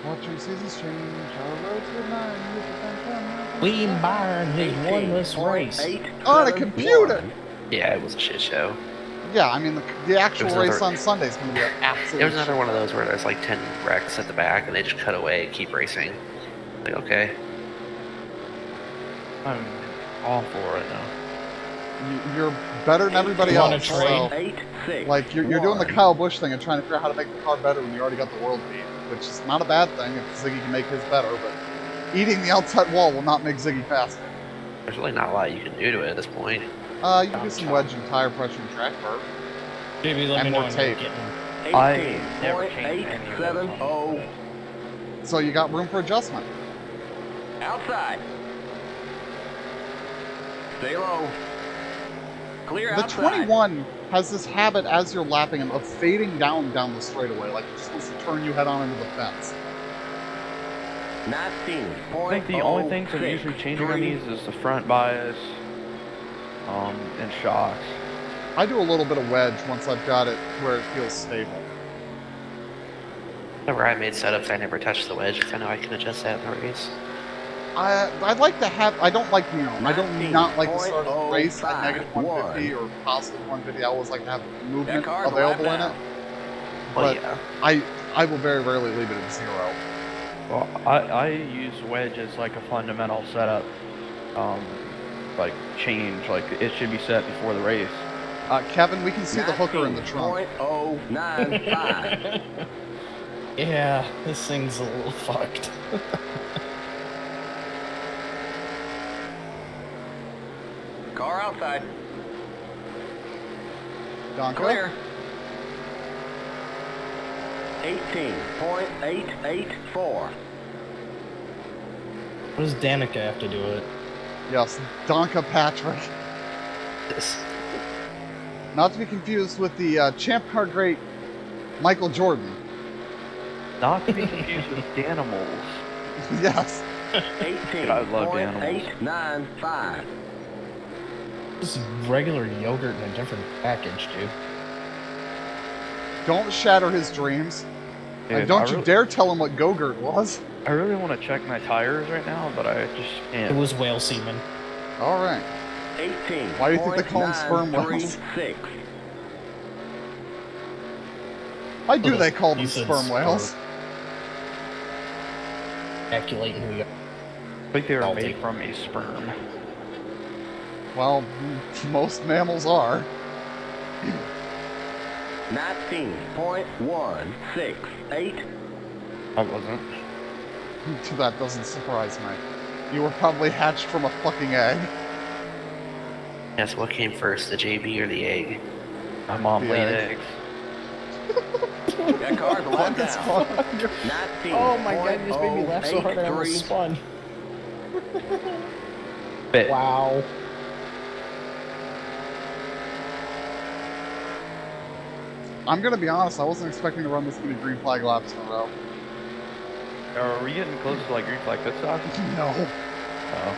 Watching seasons change, our roads would line. Lee Byron has won this race. On a computer! Yeah, it was a shit show. Yeah, I mean, the actual There's race another- on Sunday is going to be an absolute It was another shit one of show. those where there's like 10 wrecks at the back and they just cut away and keep racing. Like, okay. I'm awful right now. You're better than everybody You wanna else. trade? So, like, you're doing the Kyle Busch thing and trying to figure out how to make the car better when you already got the world beat, which is not a bad thing if Ziggy can make his better, but eating the outside wall will not make Ziggy faster. There's really not a lot you can do to it at this point. You can do some wedge and tire pressure and track burp. JB, let And me more know when tape. you're getting... I never changed any of those. 18.870. So you got room for adjustment. Outside. Stay low. Clear The outside. 21 has this habit as you're lapping him of fading down the straightaway, like you're supposed to turn you head on into the fence. 19. I think the only things that are usually changing on these is the front bias, and shocks. I do a little bit of wedge once I've got it where it feels stable. Whenever I made setups, I never touched the wedge because I know I can adjust that in the race. I'd like to have. I don't like I don't not like to start a race at negative 150 or positive 150. I always like to have movement car's available in lap it. Well, But yeah. I will very rarely leave it at 0. Well, I use wedge as like a fundamental setup, like change. Like it should be set before the race. Kevin, we can see the hooker in the trunk. 19.095. Yeah, this thing's a little fucked. Car outside. Donko? Clear. 18.884. What does Danica have to do with it? Yes, Donka Patrick. This. Not to be confused with the Champ Car great Michael Jordan. Not to be confused with Danimals. Yes. I love animals. 18.895. This is regular yogurt in a different package, dude. Don't shatter his dreams. Dude, And don't I you really- dare tell him what Go-Gurt was. I really want to check my tires right now, but I just It can't. was whale semen. All right. 18. Why do you think they call them sperm whales? 6. Why do Well, they call them you said sperm whales? Calculating who you are. I think they were Salty. made from a sperm. Well, most mammals are. 19.168. I wasn't. That doesn't surprise me. You were probably hatched from a fucking egg. Yes, what came first, the JB or the egg? My mom The laid egg. eggs. That car's a lap That's down. fun. 19. Oh my god, you just made me laugh so hard I almost spun. Bit. Wow. I'm gonna be honest, I wasn't expecting to run this many green flag laps in a row. Are we getting close to like green flag pit stop? No. Oh.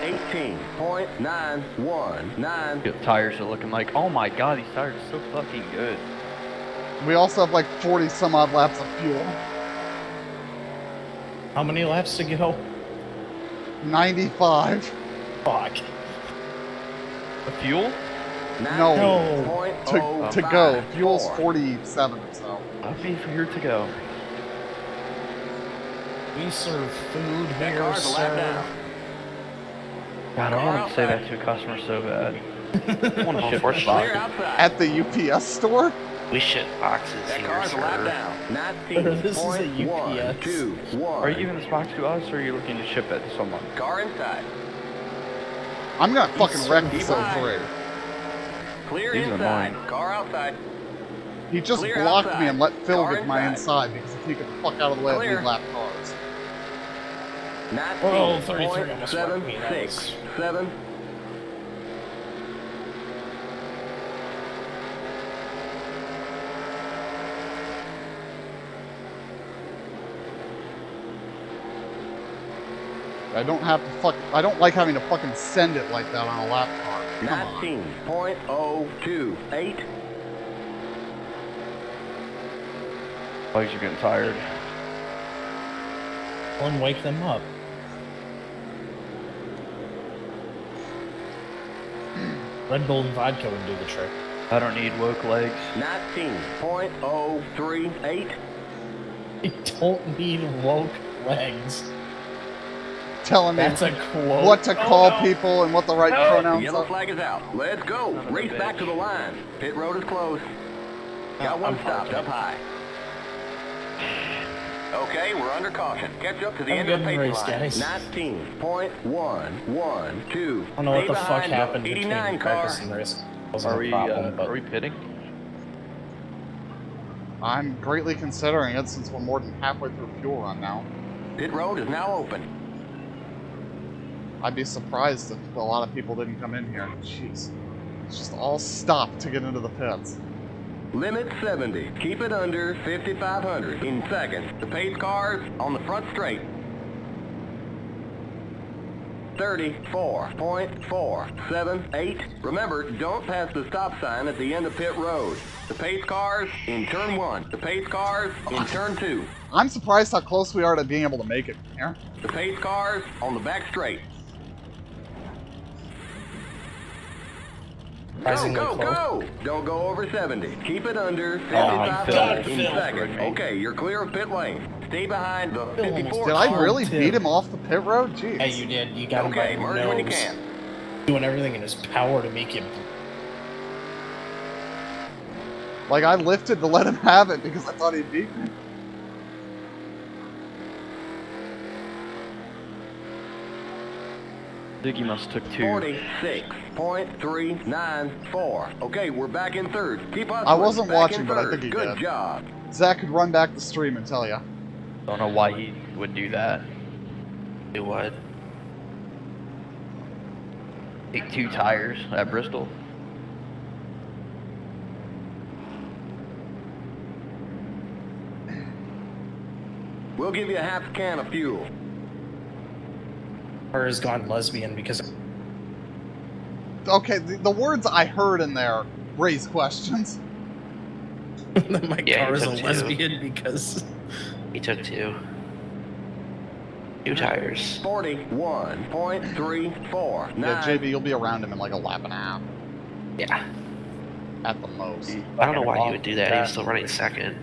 18.919. The tires are looking like, oh my god, these tires are so fucking good. We also have like 40 some odd laps of fuel. How many laps to go? 95. Fuck. The fuel? No. No. To go. Fuel's 47 or so. I'll be here to go. We serve food That here, car's a lap sir. down. God, I want to say that to a customer so bad. I want to ship Unfortunately, Clear boxes. outside. At the UPS store? we ship boxes That here, car's a lap sir. down. This is a UPS. 19.121. Are you giving this box to us, or are you looking to ship it to someone? Car inside. I'm gonna fucking wreck Keep this high. 03. Clear These are inside. mine. Car outside. He just Clear blocked outside. me and let Phil Car get my inside because if he could fuck out of the way of Clear. lead lap cars. Oh, 33 almost wrecked me. That was- 19.767. I don't like having to fucking send it like that on a lap car. Come on. 19.028. Legs are getting tired. Well, and wake them up. Red Bull and vodka would do the trick. I don't need woke legs. 19.038. You don't need woke legs. Telling me That's a quote. what to call no. people and what the right The pronouns yellow are. flag is out. Let's go. Son of a Race back bitch. to the line. Pit road is closed. Got one I'm stopped parking. up high. Okay, we're under caution. Catch up to the Have end a of the good pacing race, line. guys. 19.112. I don't know what the fuck Behind happened 89 between car. practice and race. Wasn't Are a we, problem, but are we pitting? I'm greatly considering it since we're more than halfway through a fuel run now. Pit road is now open. I'd be surprised if a lot of people didn't come in here. Jeez. It's just all stopped to get into the pits. Limit 70. Keep it under 5,500. In seconds, the pace cars on the front straight. 34.478. Remember, don't pass the stop sign at the end of pit road. The pace cars in turn 1. The pace cars in turn 2. I'm surprised how close we are to being able to make it from here. The pace cars on the back straight. Go, surprisingly go, close. go! Don't go over 70. Keep it under God, 55 in Phil. seconds. Okay, you're clear of pit lane. Stay behind the Phil almost 54 Did I car. really Tim. beat him off the pit road? Jeez. yeah, you did. You got him by Okay, the merge when you nose. can. Doing everything in his power to make him. Like, I lifted to let him have it because I thought he'd beat me. Diggy must took two. 46.394. Okay, we're back in third. Keep us. I wasn't back watching, in but I third. think he Good did. job. Zach could run back the stream and tell you. Don't know why he would do that. Do what? Take 2 tires at Bristol. We'll give you a half can of fuel. Or has gone lesbian because. Okay, the words I heard in there raise questions. My Yeah, car he is a took two. lesbian because. He took 2. 2 tires. 41.349. Yeah, JB, you'll be around him in like a lap and a half Yeah. at the most. I don't know why he would do that. He was still running second.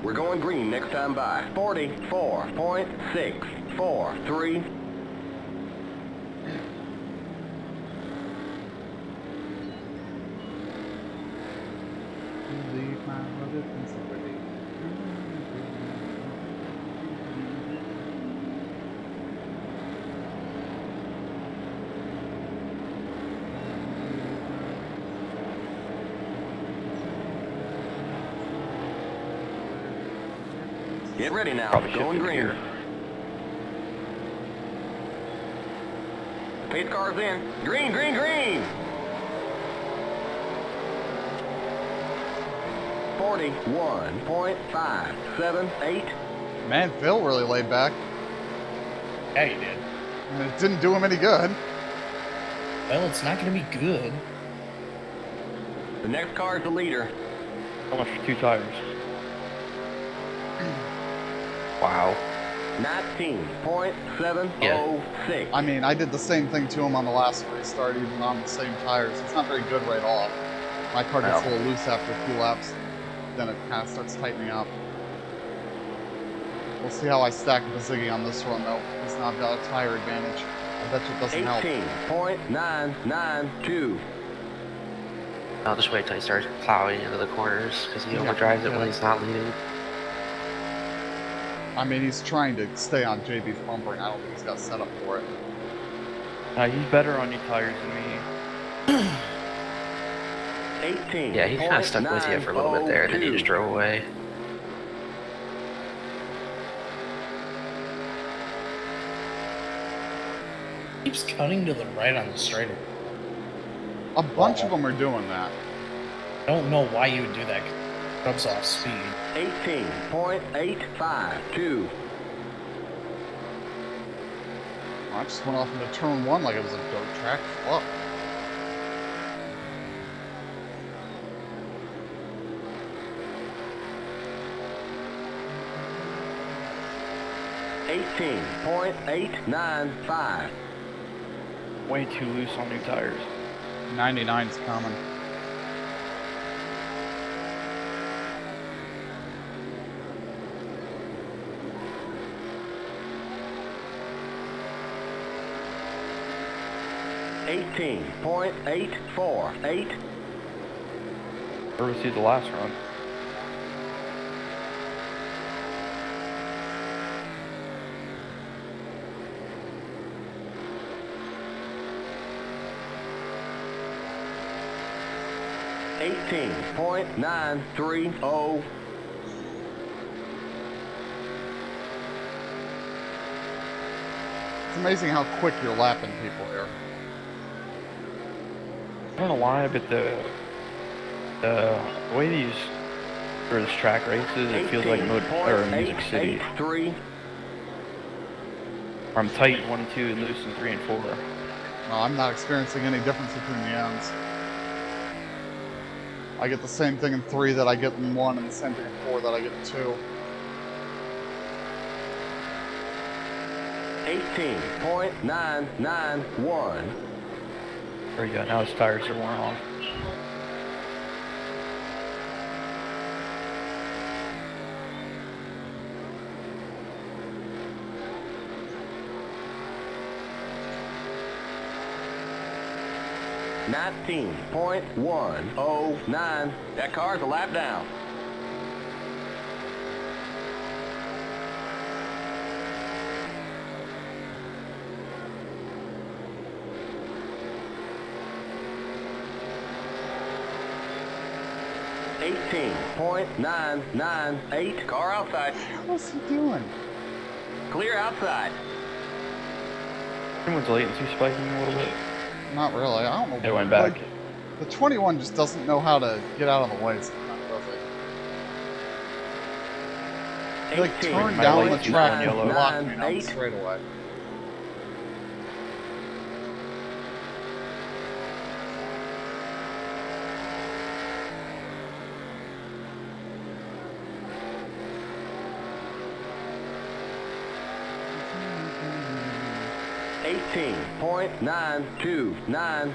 We're going green next time by. 44.643. Get ready now. Probably Going shifted green. gear. Pace car's in. Green, green, green. 41.578. Man, Phil really laid back. Yeah, you did. And it didn't do him any good. Well, it's not going to be good. The next car is the leader. How much for 2 tires? Wow. 19.706. I mean, I did the same thing to him on the last restart, even on the same tires. It's not very good right off. My car gets a little loose after a few laps, then it kind of starts tightening up. We'll see how I stack with the Ziggy on this run, though, because now I've got a tire advantage. I bet you it doesn't help. 18.992. I'll just wait till he starts plowing into the corners because he overdrives it when he's not leading. I mean, he's trying to stay on JB's bumper, and I don't think he's got set up for it. He's better on new tires than me. 18. Yeah, he kind of stuck with you for a little bit there, and then he just drove away. Keeps cutting to the right on the straightaway. A bunch of them are doing that. I don't know why you would do that. Cuts off speed. 18.852. I just went off into turn 1 like it was a dirt track. Fuck. $18.895. Way too loose on new tires. 99's coming. $18.848. Where was he the last run? $18.930. It's amazing how quick you're lapping people here. I don't know why, but the way these or this track races, it feels like Music City. 3. Where I'm tight in 1 and 2 and loose in 3 and 4. No, I'm not experiencing any difference between the ends. I get the same thing in 3 that I get in 1, and the same thing in 4 that I get in 2. 18.991. There you go. Now his tires are worn off. $19.109. That car's a lap down. $18.998. Car outside. What's he doing? Clear outside. Anyone's latency spiking a little bit? Not really. I don't know. It went back. Like, the 21 just doesn't know how to get out of the way sometimes, does it? He like turned down the track and blocked me down straight away. $18.929.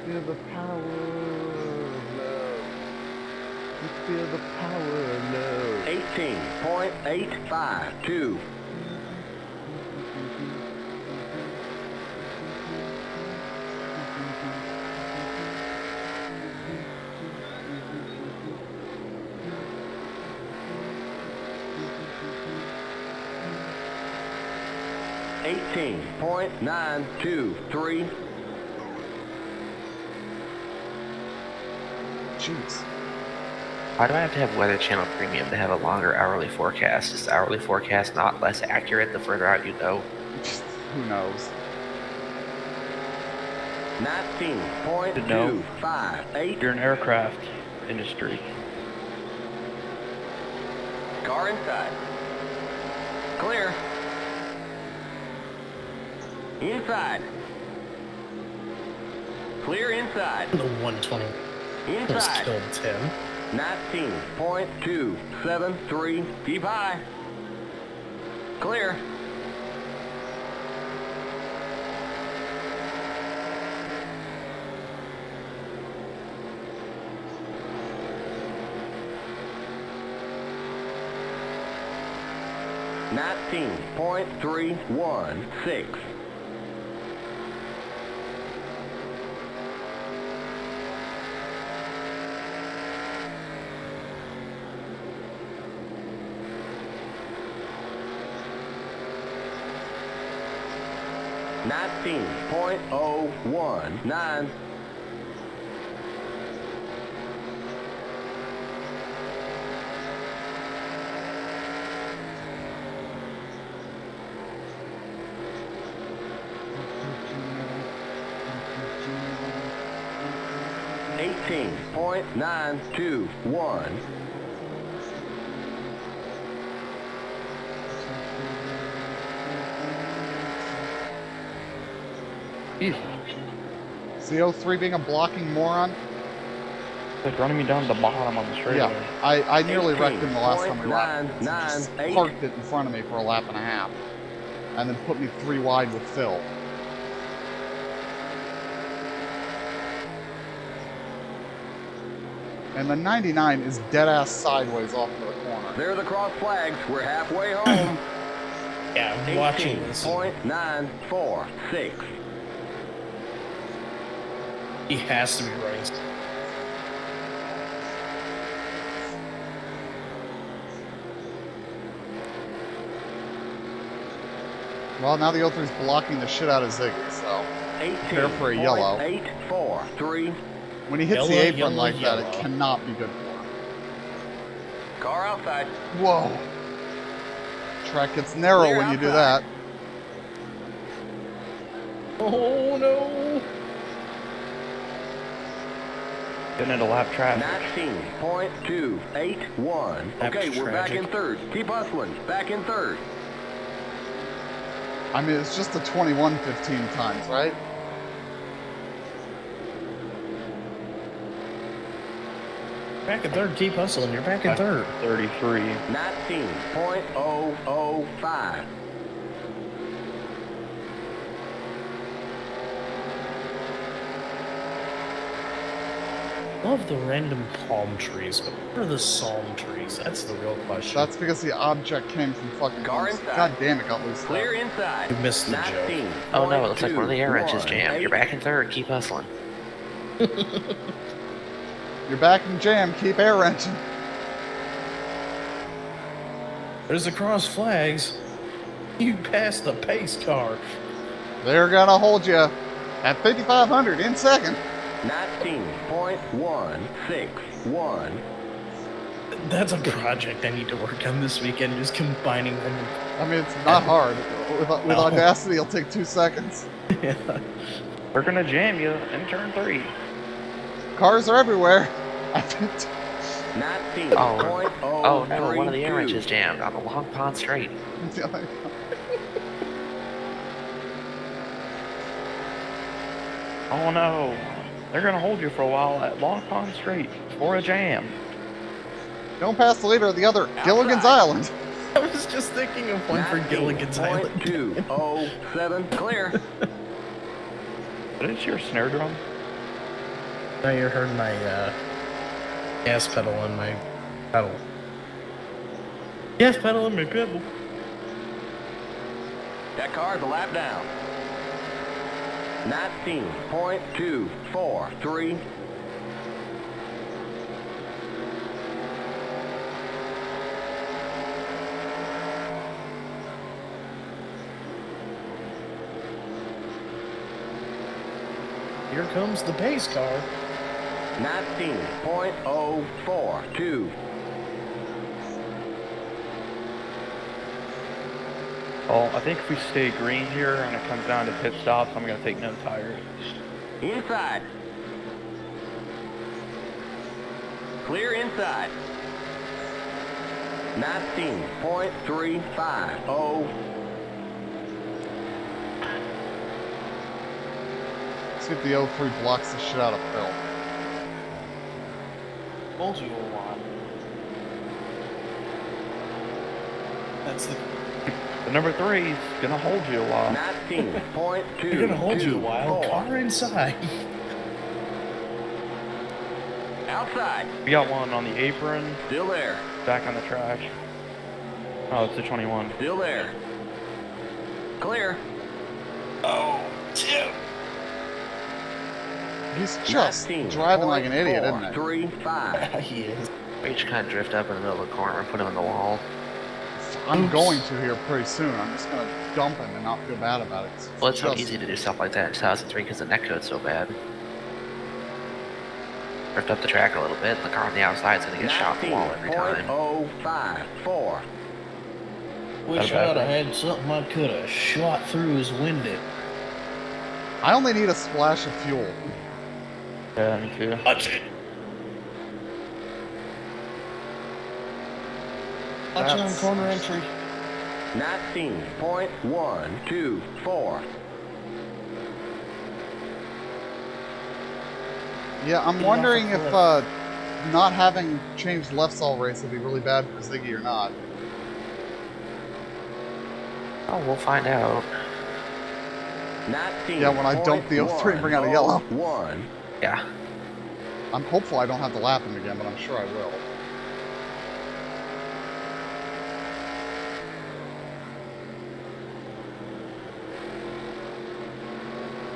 Feel the power of love. You feel the power of love. 18.852. 18.923. Jeez. Why do I have to have Weather Channel Premium to have a longer hourly forecast? Is the hourly forecast not less accurate the further out you go? Who knows? 19.258. You're an aircraft industry. Car inside. Clear. Inside. Clear inside. The 120 almost Inside. killed Tim. 19.273. Keep high. Clear. .316. .019. .921. Jesus. Is the 03 being a blocking moron? It's like running me down the bottom on the straightaway. Yeah, I nearly wrecked him the last time we lapped. He just 18.998. parked it in front of me for a lap and a half. And then put me 3 wide with Phil. And the 99 is dead-ass sideways off into the corner. There are the cross flags. We're halfway home. Yeah, I'm watching this. 18.946. He has to be right. Well, now the 03's blocking the shit out of Ziggy, so prepare for a yellow. 18.843. When he hits Yellow, the apron yellow, like that, yellow. it cannot be good for him. Car outside. Whoa. Track gets narrow Clear when you do outside. that. Oh no! Getting into lap traffic. 19.281. That's Okay, we're back tragic. in third. Keep hustling. Back in third. I mean, it's just a 21 15 times, right? Back in third, keep hustling. You're back in third. 33. 19.005. Love the random palm trees, but what are the psalm trees? That's the real question. That's because the object came from fucking Car Homestead. inside. God damn it, got loose. Clear inside. You missed the joke. Oh no, it looks like one of the air wrenches 19.218. jammed. You're back in third. Keep hustling. You're back in jam, keep air wrenching. There's the cross flags. You passed the pace car. They're gonna hold you at 5,500 in second. 19.161. That's a project I need to work on this weekend, just combining them. I mean, it's not hard. With Audacity, it'll take 2 seconds. We're gonna jam you in turn 3. Cars are everywhere. 19.032. Oh no, one of the air wrenches jammed on the long pond straight. Oh no. They're gonna hold you for a while at Long Pond Straight for a jam. Don't pass the leader of the other, Gilligan's Island. I was just thinking of one for Gilligan's Island. 19.207. Clear. But it's your snare drum. Now you heard my gas pedal and my pedal. Gas pedal and my pedal. That car's a lap down. 19.243. Here comes the pace car. 19.042. Well, I think if we stay green here and it comes down to pit stops, I'm going to take no tires. Inside. Clear inside. 19.350. Let's see if the 03 blocks the shit out of Phil. Told you a lot. That's the. The number 3 is going to hold you a while. 19.2. They're gonna hold you a while. Car inside. Outside. We got one on the apron, Still there. back on the track. Oh, it's the 21. Still there. Clear. Oh, Tim. He's just driving like an idiot, isn't he? 19.435. He is. We just kind of drift up in the middle of the corner and put him in the wall. I'm going to here pretty soon. I'm just going to dump him and not feel bad about it. Well, it's so just- easy to do stuff like that in 2003 because the netcode's so bad. Drift up the track a little bit, and the car on the outside is going to get shot in the wall every time. 19.054. Wish I'd have had something I could have shot through his window. I only need a splash of fuel. Yeah, me too. Watch it. Watch it on corner entry. 19.124. Yeah, I'm Get wondering off if the not having changed left all race would be really bad for Ziggy or not. Oh, we'll find out. 19. Yeah, when I dump the 03 and bring out a yellow. 1. Yeah. I'm hopeful I don't have to lap him again, but I'm sure I will.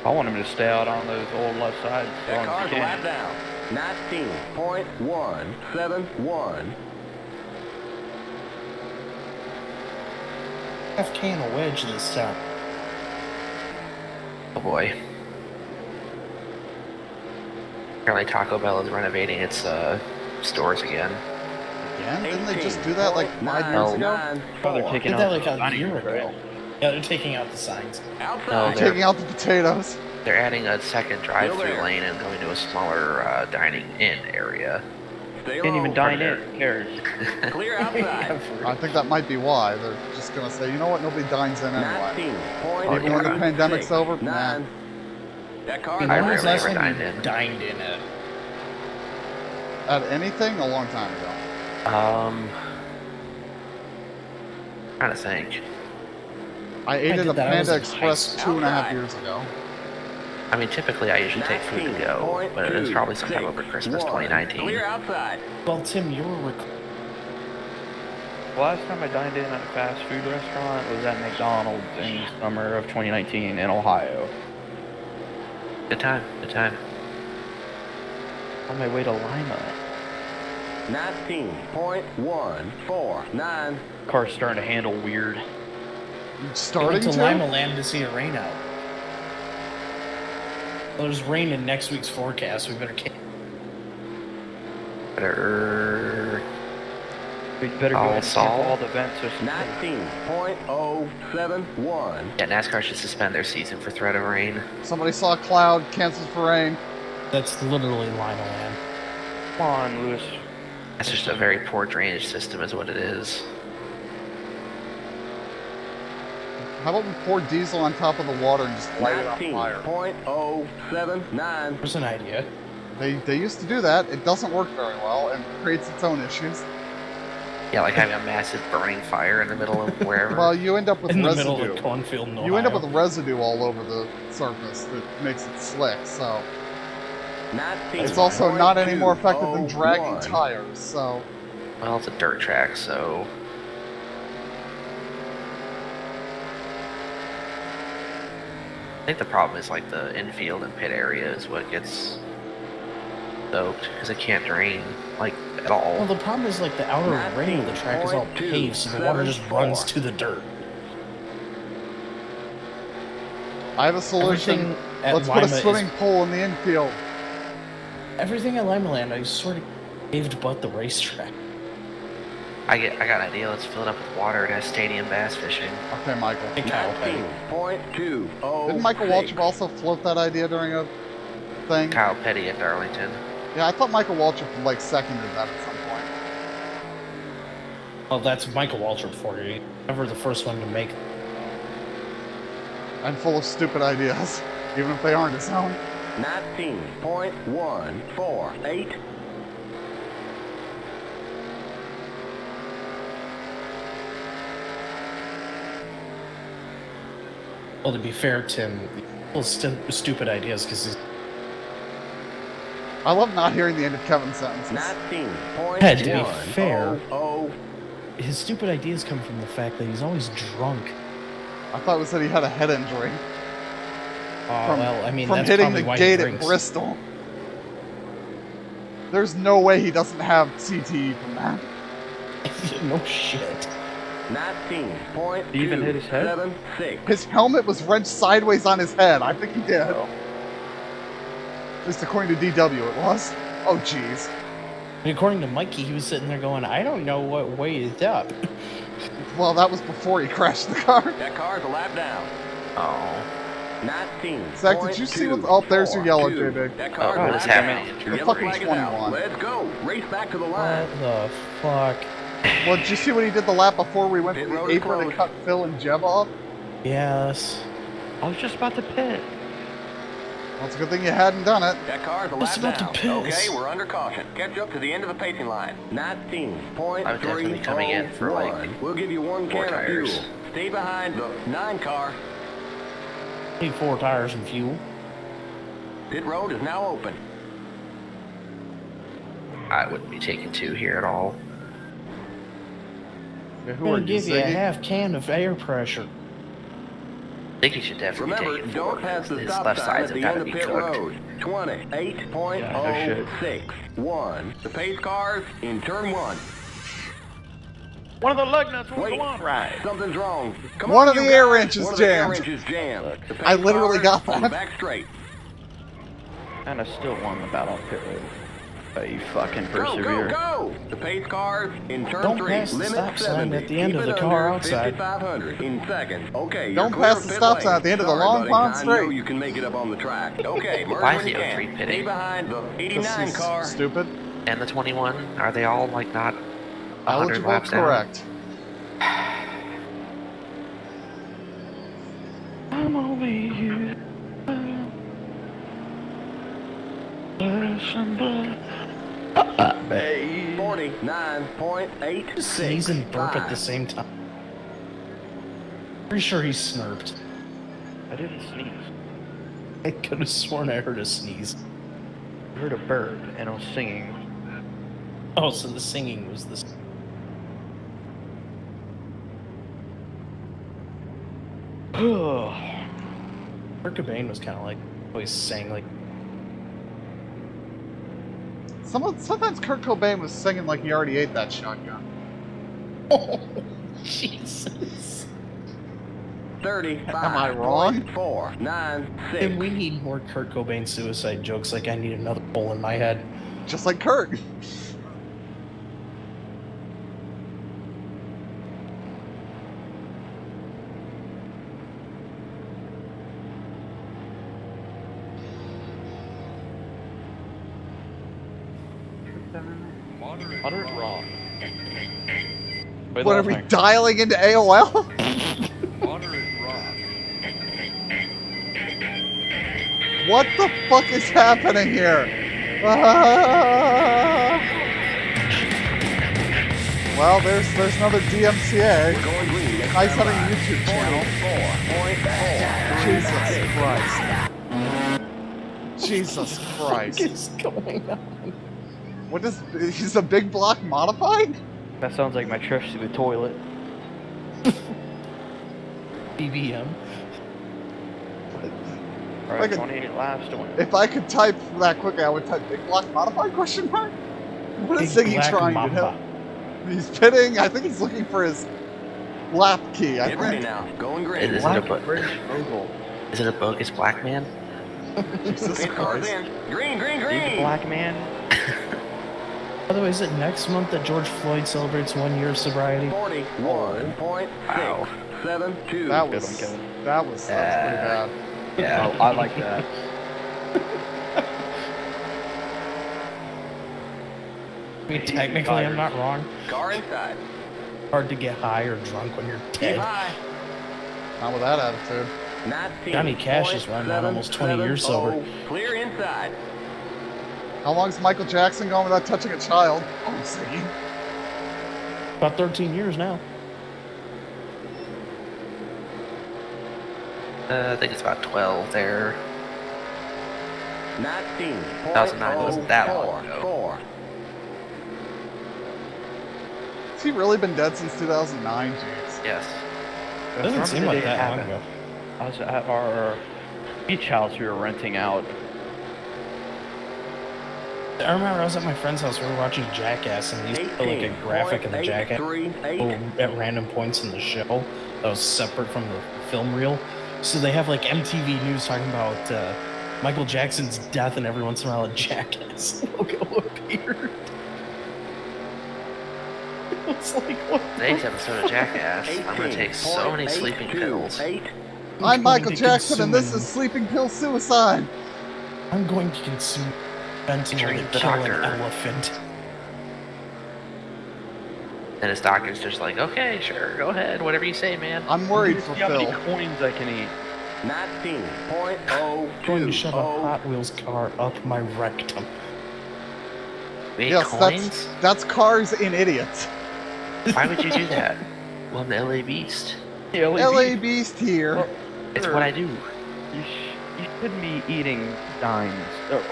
I want him to stay out on those old left sides as That long as car's he a lap can. down. 19.171. Half can of wedge this time. Oh boy. Apparently Taco Bell is renovating its stores again. Again? Didn't they just do that like 5 years ago? Oh, they're taking Did out that like the a dining year room, ago. right? Yeah, they're taking out the signs. No, Outside. they're- Taking out the potatoes. They're adding a second drive-through there. lane and going to a smaller dining-in area. Stay Can't even low. dine in. Who cares? Clear outside. I think that might be why. They're just going to say, you know what, nobody dines in anyway. 19.9. Even when the pandemic's over, nah. That car. When I was the last rarely time ever you dined in. dined in it? At anything, a long time ago. Trying to think. I ate did at a that. I was Panda in high Express school. 2.5 years ago. I mean, typically I usually take food to go, but it was probably sometime over Christmas 2019. Clear outside. Well, Tim, you were The last time I dined in at a fast food restaurant was at McDonald's in summer of 2019 in Ohio. Good time, good time. On my way to Lima. 19.149. Car's starting to handle weird. went Starting to to? Lima Land to see a rain out. Well, there's rain in next week's forecast. We better. Better. We better go Oh, ahead and Saul? cancel all the events just in case. 19.071. Yeah, NASCAR should suspend their season for threat of rain. Somebody saw a cloud, canceled for rain. That's literally Lima Land. Come on, Lewis. That's just a very poor drainage system, is what it is. How about we pour diesel on top of the water and just light it on fire? 19.079. There's an idea. They used to do that. It doesn't work very well and creates its own issues. Yeah, like having a massive burning fire in the middle of wherever. Well, you end up with In the residue. middle of a cornfield in You end up Ohio. with residue all over the surface that makes it slick. So it's also not any more effective than dragging tires. So Well, it's a dirt track, so... I think the problem is like the infield and pit area is what gets soaked, because it can't drain, like, at all. Well, the problem is like the outer ring of the track is all paved, so the water just runs to the dirt. I have a solution. Everything at Let's put a Lima swimming pool in the infield. everything at Lima Land, I sort of paved but the racetrack. I got an idea. Let's fill it up with water and have stadium bass fishing. Okay, Michael. Hey, Kyle Petty. 19.20. Didn't Michael Waltrip also float that idea during a thing? Kyle Petty at Darlington. Yeah, I thought Michael Waltrip like seconded that at some point. Well, that's Michael Waltrip for you. Never the first one to make. And full of stupid ideas, even if they aren't his own. 19.148. Well, to be fair, Tim, full of stupid ideas because I love not hearing the end of Kevin's sentences. 19.100. Yeah, to be fair. his stupid ideas come from the fact that he's always drunk. I thought it was that he had a head injury. Well, I mean, from that's hitting probably the why gate he at drinks. Bristol. There's no way he doesn't have CTE from that. No shit. 19.276. He even hit his head? His helmet was wrenched sideways on his head. I think he did. At least according to DW it was. Oh, jeez. And according to Mikey, he was sitting there going, I don't know what way is up. Well, that was before he crashed the car. That car's a lap down. Oh. 19. Zach, did you see what... Oh, there's your yellow, JB. That car's Oh, a what lap is down. happening? You're Yellow fucking flag is out. 21. Let's go. Race back to the line. What the fuck? Well, did you see what he did the lap before we went Pit to the road is apron to closed. cut Phil and Jeb off? Yes. I was just about to pit. Well, it's a good thing you hadn't done it. That car's a Just lap about to down. piss. Okay, we're under caution. Catch up to the end of the pacing line. 19.301. I was definitely coming in for, like, We'll give you one 4 can of tires. fuel. Stay behind the 9 car. Need 4 tires and fuel. Pit road is now open. I wouldn't be taking 2 here at all. Okay, I'm who are gonna you, give you a Ziggy? half can of air pressure. I think you should definitely Remember, take it don't forward. pass the His stop left sign sides at have the got end to of be pit cooked. road. 28.061. The pace cars in turn 1. One of the lug nuts won't Wait, go on right. something's wrong. Come One on, of you the air guys. wrenches One of the air jammed. wrenches jammed. The pace I literally cars got on the that. back straight. And I still won the battle on pit road. But you fucking Go, persevere. go, go! The pace cars in turn Don't 3. pass the Limit stop sign 70. at the end Keep of it the car under outside. 5,500 in second. Okay, Don't you're clear pass of the pit stop lane. sign at the end of the Sorry, long buddy. pond I know straight. you can make it up on the track. Okay, merge Why when is you the can. 03 pitting? Stay behind the This 89 is car. stupid. And the 21, are they all like not 100 Eligible, laps down? correct. I'm only here. Babe. 49.86. Sneeze and burp at the same time. Pretty sure he snurped. I didn't sneeze. I could have sworn I heard a sneeze. I heard a bird and I was singing. Oh, so the singing was this. Kurt Cobain was kind of like always sang like. Sometimes Kurt Cobain was singing like he already ate that shotgun. Oh, Jesus. 35. Am I wrong? 496. And we need more Kurt Cobain suicide jokes. Like I need another hole in my head. Just like Kurt. Moderate raw. What are we dialing into AOL? Moderate rock. What the fuck is happening here? Ah. Well, there's another DMCA. Going green. Next Nice time having a by. YouTube channel. 44.4. Jesus Christ. What is going on? What is... He's a big block modified? That sounds like my trip to the toilet. BBM. Alright, Like a- 28 laps to win. If I could type that quickly, I would type big block modified question mark? What is Big Ziggy black trying mamba. to do? He's pitting. I think he's looking for his lap key. I Get ready think. now. Going green. Is it a Black British Oval. Is it a bogus black man? Jesus Pit cars Christ. in. Green, green, He's a green. black man. By the way, is it next month that George Floyd celebrates 1 year of sobriety? 41.672. That Good was one, Kevin. that was pretty bad. Yeah. Oh, I like that. I mean, technically, I'm not wrong. Car inside. Hard to get high or drunk when you're Keep dead. high. Not with that attitude. 19. Johnny Cash is running out almost 20 years sober. Clear inside. How long's Michael Jackson gone without touching a child? Oh, I'm singing. About 13 years now. I think it's about 12 there. 2009 wasn't that long ago. Has he really been dead since 2009? Jeez. Yes. Doesn't seem like that long ago. I was at our beach house we were renting out. I remember I was at my friend's house, we were watching Jackass, and they used to put like a graphic of the Jackass at random points in the show that was separate from the film reel. So they have like MTV News talking about Michael Jackson's death, and every once in a while a Jackass logo appeared. It's like, what the Today's episode of Jackass, I'm gonna take so many sleeping pills. I'm Michael going to Jackson, and this consume- is Sleeping Pill Suicide. I'm going to consume fentanyl Drink to the kill an doctor. elephant. And his doctor's just like, okay, sure, go ahead, whatever you say, man. I'm worried for See how many Phil. coins I can eat. 19.020. Going to shove a Hot Wheels car up my rectum. Wait, Yes, coins? that's cars in idiots. Why would you do that? Well, I'm the LA Beast. Yeah, LA Beast here. Well, It's what I do. You shouldn't be eating dimes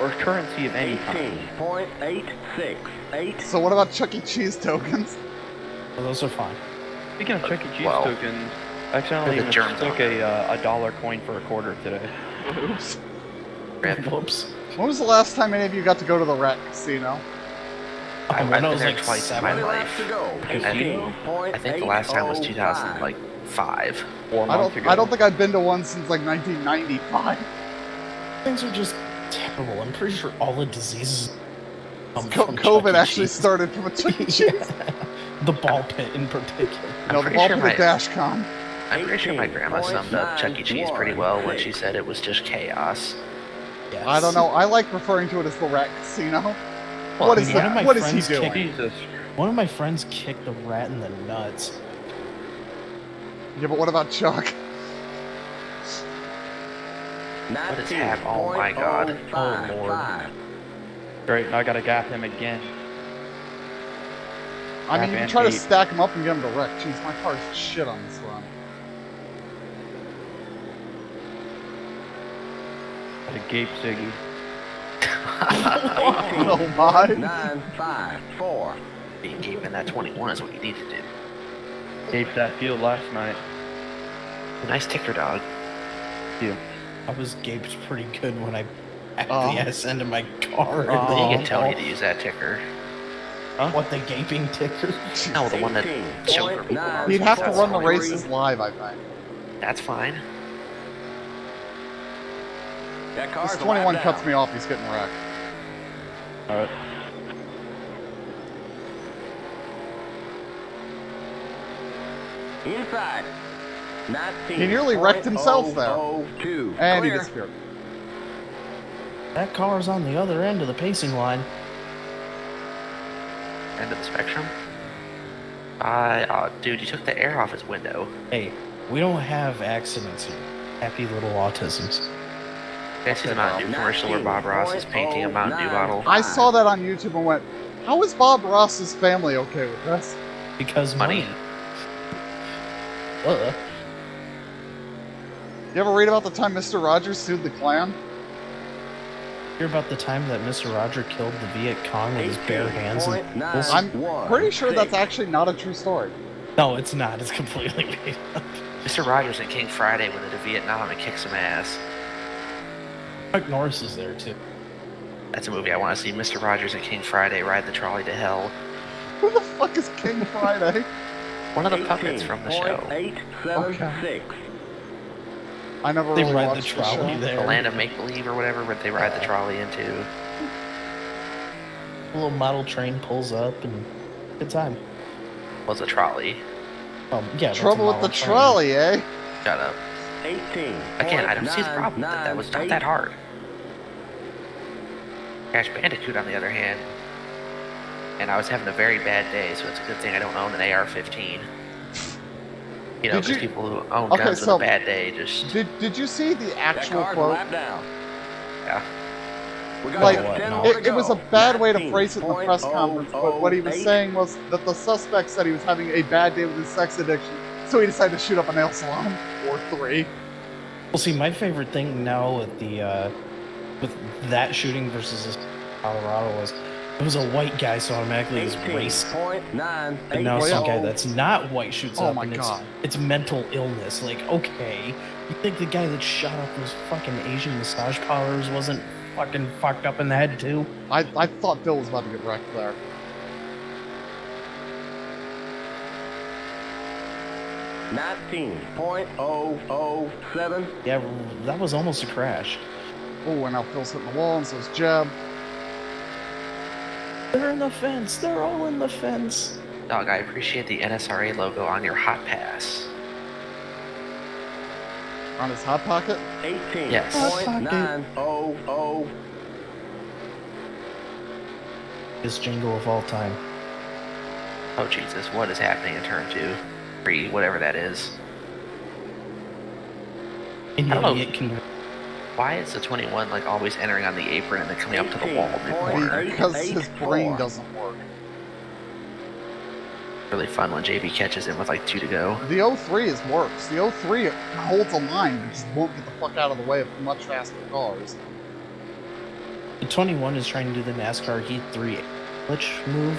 or currency of any kind. 18.868. So what about Chuck E. Cheese tokens? Well, those are fine. Speaking of Chuck E. Cheese Well, tokens, I accidentally the germs took on a $1 coin for a quarter today. Oops. Rip. Whoops. When was the last time any of you got to go to the Rat Casino? I've When I been was there like twice in 7. my 20 laps life. to go. Casino? I think the last time was 2005. 4 months ago. I don't think I've been to one since like 1995. Things are just terrible. I'm pretty sure all the diseases come from COVID Chuck E. actually Cheese. started from a Chuck E. Cheese. The ball pit in particular. No, the pretty ball sure pit my- at DashCon. I'm pretty sure my grandma summed up Chuck E. Cheese pretty well when she said it was just chaos. Yes. I don't know. I like referring to it as the Rat Casino. Well, What is one of my that? What is he friends doing? Jesus. One of my friends kicked the rat in the nuts. Yeah, but what about Chuck? What is happening? Oh my God. Oh, Lord. Great, now I gotta gap him again. I mean, you Batman can try to 8. stack him up and get him to wreck. Jeez, my car's shit on this run. Gotta gape Ziggy. Oh my. 954. Being keeping that 21 is what you need to do. Gape that field last night. Nice ticker, dog. I was gaped pretty good when I backed Oh. the ass end of my car. Oh. You And can tell me to use that ticker. What, the gaping ticker? No, the one that shows where people are. He'd have to That's run the fine. races live, I think. That's fine. That car's This a 21 lap cuts down. me off, he's getting wrecked. Alright. Inside. 19. He nearly wrecked himself there. 002. And he Clear. disappeared. That car's on the other end of the pacing line. End of the spectrum. Dude, you took the air off his window. Hey, we don't have accidents here. Happy little autisms. I see the Mountain Dew commercial where Bob Ross is painting a Mountain Dew bottle. I saw that on YouTube and went, how is Bob Ross's family okay with this? Because Money. money. You ever read about the time Mr. Rogers sued the Klan? Hear about the time that Mr. Roger killed the Viet Cong with his bare hands and 18.9. I'm pretty sure that's actually not a true story. No, it's not. It's completely made up. Mr. Rogers in King Friday went into Vietnam and kicked some ass. Chuck Norris is there too. That's a movie I want to see. Mr. Rogers and King Friday ride the trolley to hell. Who the fuck is King Friday? One of the puppets from the show. 18.876. I never They really ride the watched trolley show. The there. land of make believe or whatever, where they ride the trolley into. A little model train pulls up and good time. Was a trolley. Yeah, that's a Trouble with model the train. trolley, eh? Shut up. 18. Again, I don't see the problem with it. That was not that hard. Crash Bandicoot, on the other hand, and I was having a very bad day, so it's a good thing I don't own an AR-15. You know, Did because you- people who own Okay, guns with so- a bad day just... Did you see the That actual car's a quote? lap down. Yeah. We got Like, just 10 it- more to It was a go. bad way to phrase it in the press 19.008. conference, but what he was saying was that the suspect said he was having a bad day with his sex addiction, so he decided to shoot up a nail salon or 3. Well, see, my favorite thing now with the with that shooting versus this Colorado was it was a white guy, so automatically it was race. 18.9. And now some guy that's not white shoots Oh up, my and God. it's mental illness. Like, okay, you think the guy that shot up those fucking Asian massage parlors wasn't fucking fucked up in the head too? I thought Bill was about to get wrecked there. $19.007. Yeah, that was almost a crash. Oh, and now Phil's hitting the wall, and so is Jeb. They're in the fence. They're all in the fence. Dog, I appreciate the NSRA logo on your hot pass. On his hot pocket? 18.900. This jingle of all time. Oh, Jesus, what is happening in turn 2? 3, whatever that is. And I don't know. it can. Why is the 21 like always entering on the apron and then coming up to the wall mid-corner? Because his brain doesn't work. Really fun when JB catches him with like 2 to go. The 03 is worse. The 03 holds a line, but just won't get the fuck out of the way of much faster cars. The 21 is trying to do the NASCAR Heat 3 glitch move.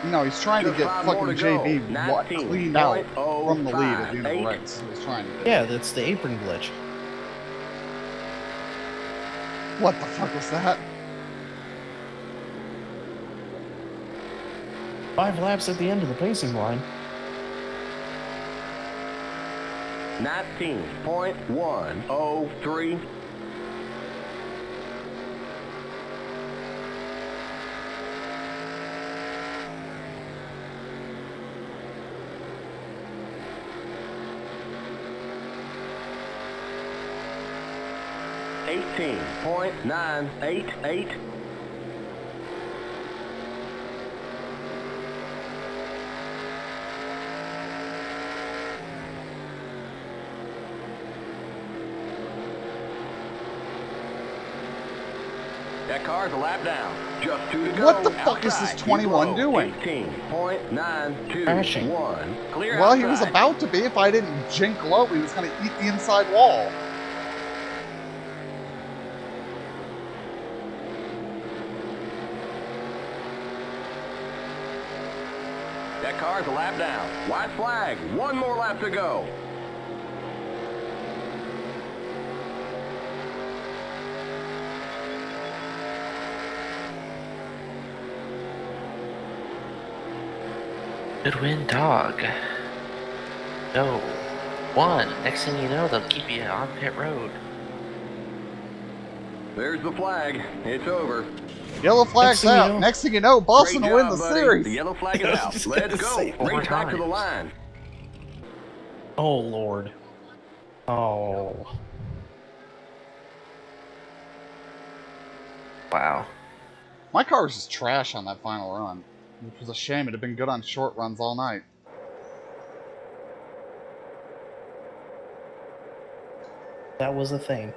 No, he's trying to Just get 5 more fucking to go. JB cleaned out from the lead at the end of the 19.058. race. He was trying to do. Yeah, that's the apron glitch. What the fuck was that? 5 laps at the end of the pacing line. 19.103. $18.988. That car's a lap down. Just 2 to go. What the fuck is this Outside. 21 Keep low. doing? 18.921. Clear Well, he was outside. about to be. If I didn't jink low, he was going to eat the inside wall. That car's a lap down. White flag. 1 more lap to go. Good win, dog. No. 1. Next thing you know, they'll keep you on pit road. There's the flag. It's over. Yellow flag's Next thing you out. know- Next thing you know, Boston Great will win job, the buddy. series. The yellow flag is I was out. just Let's gonna go. say, Race back to the overtime. line. Oh, Lord. Oh. Wow. My car was just trash on that final run, which was a shame. It had been good on short runs all night. That was a thing.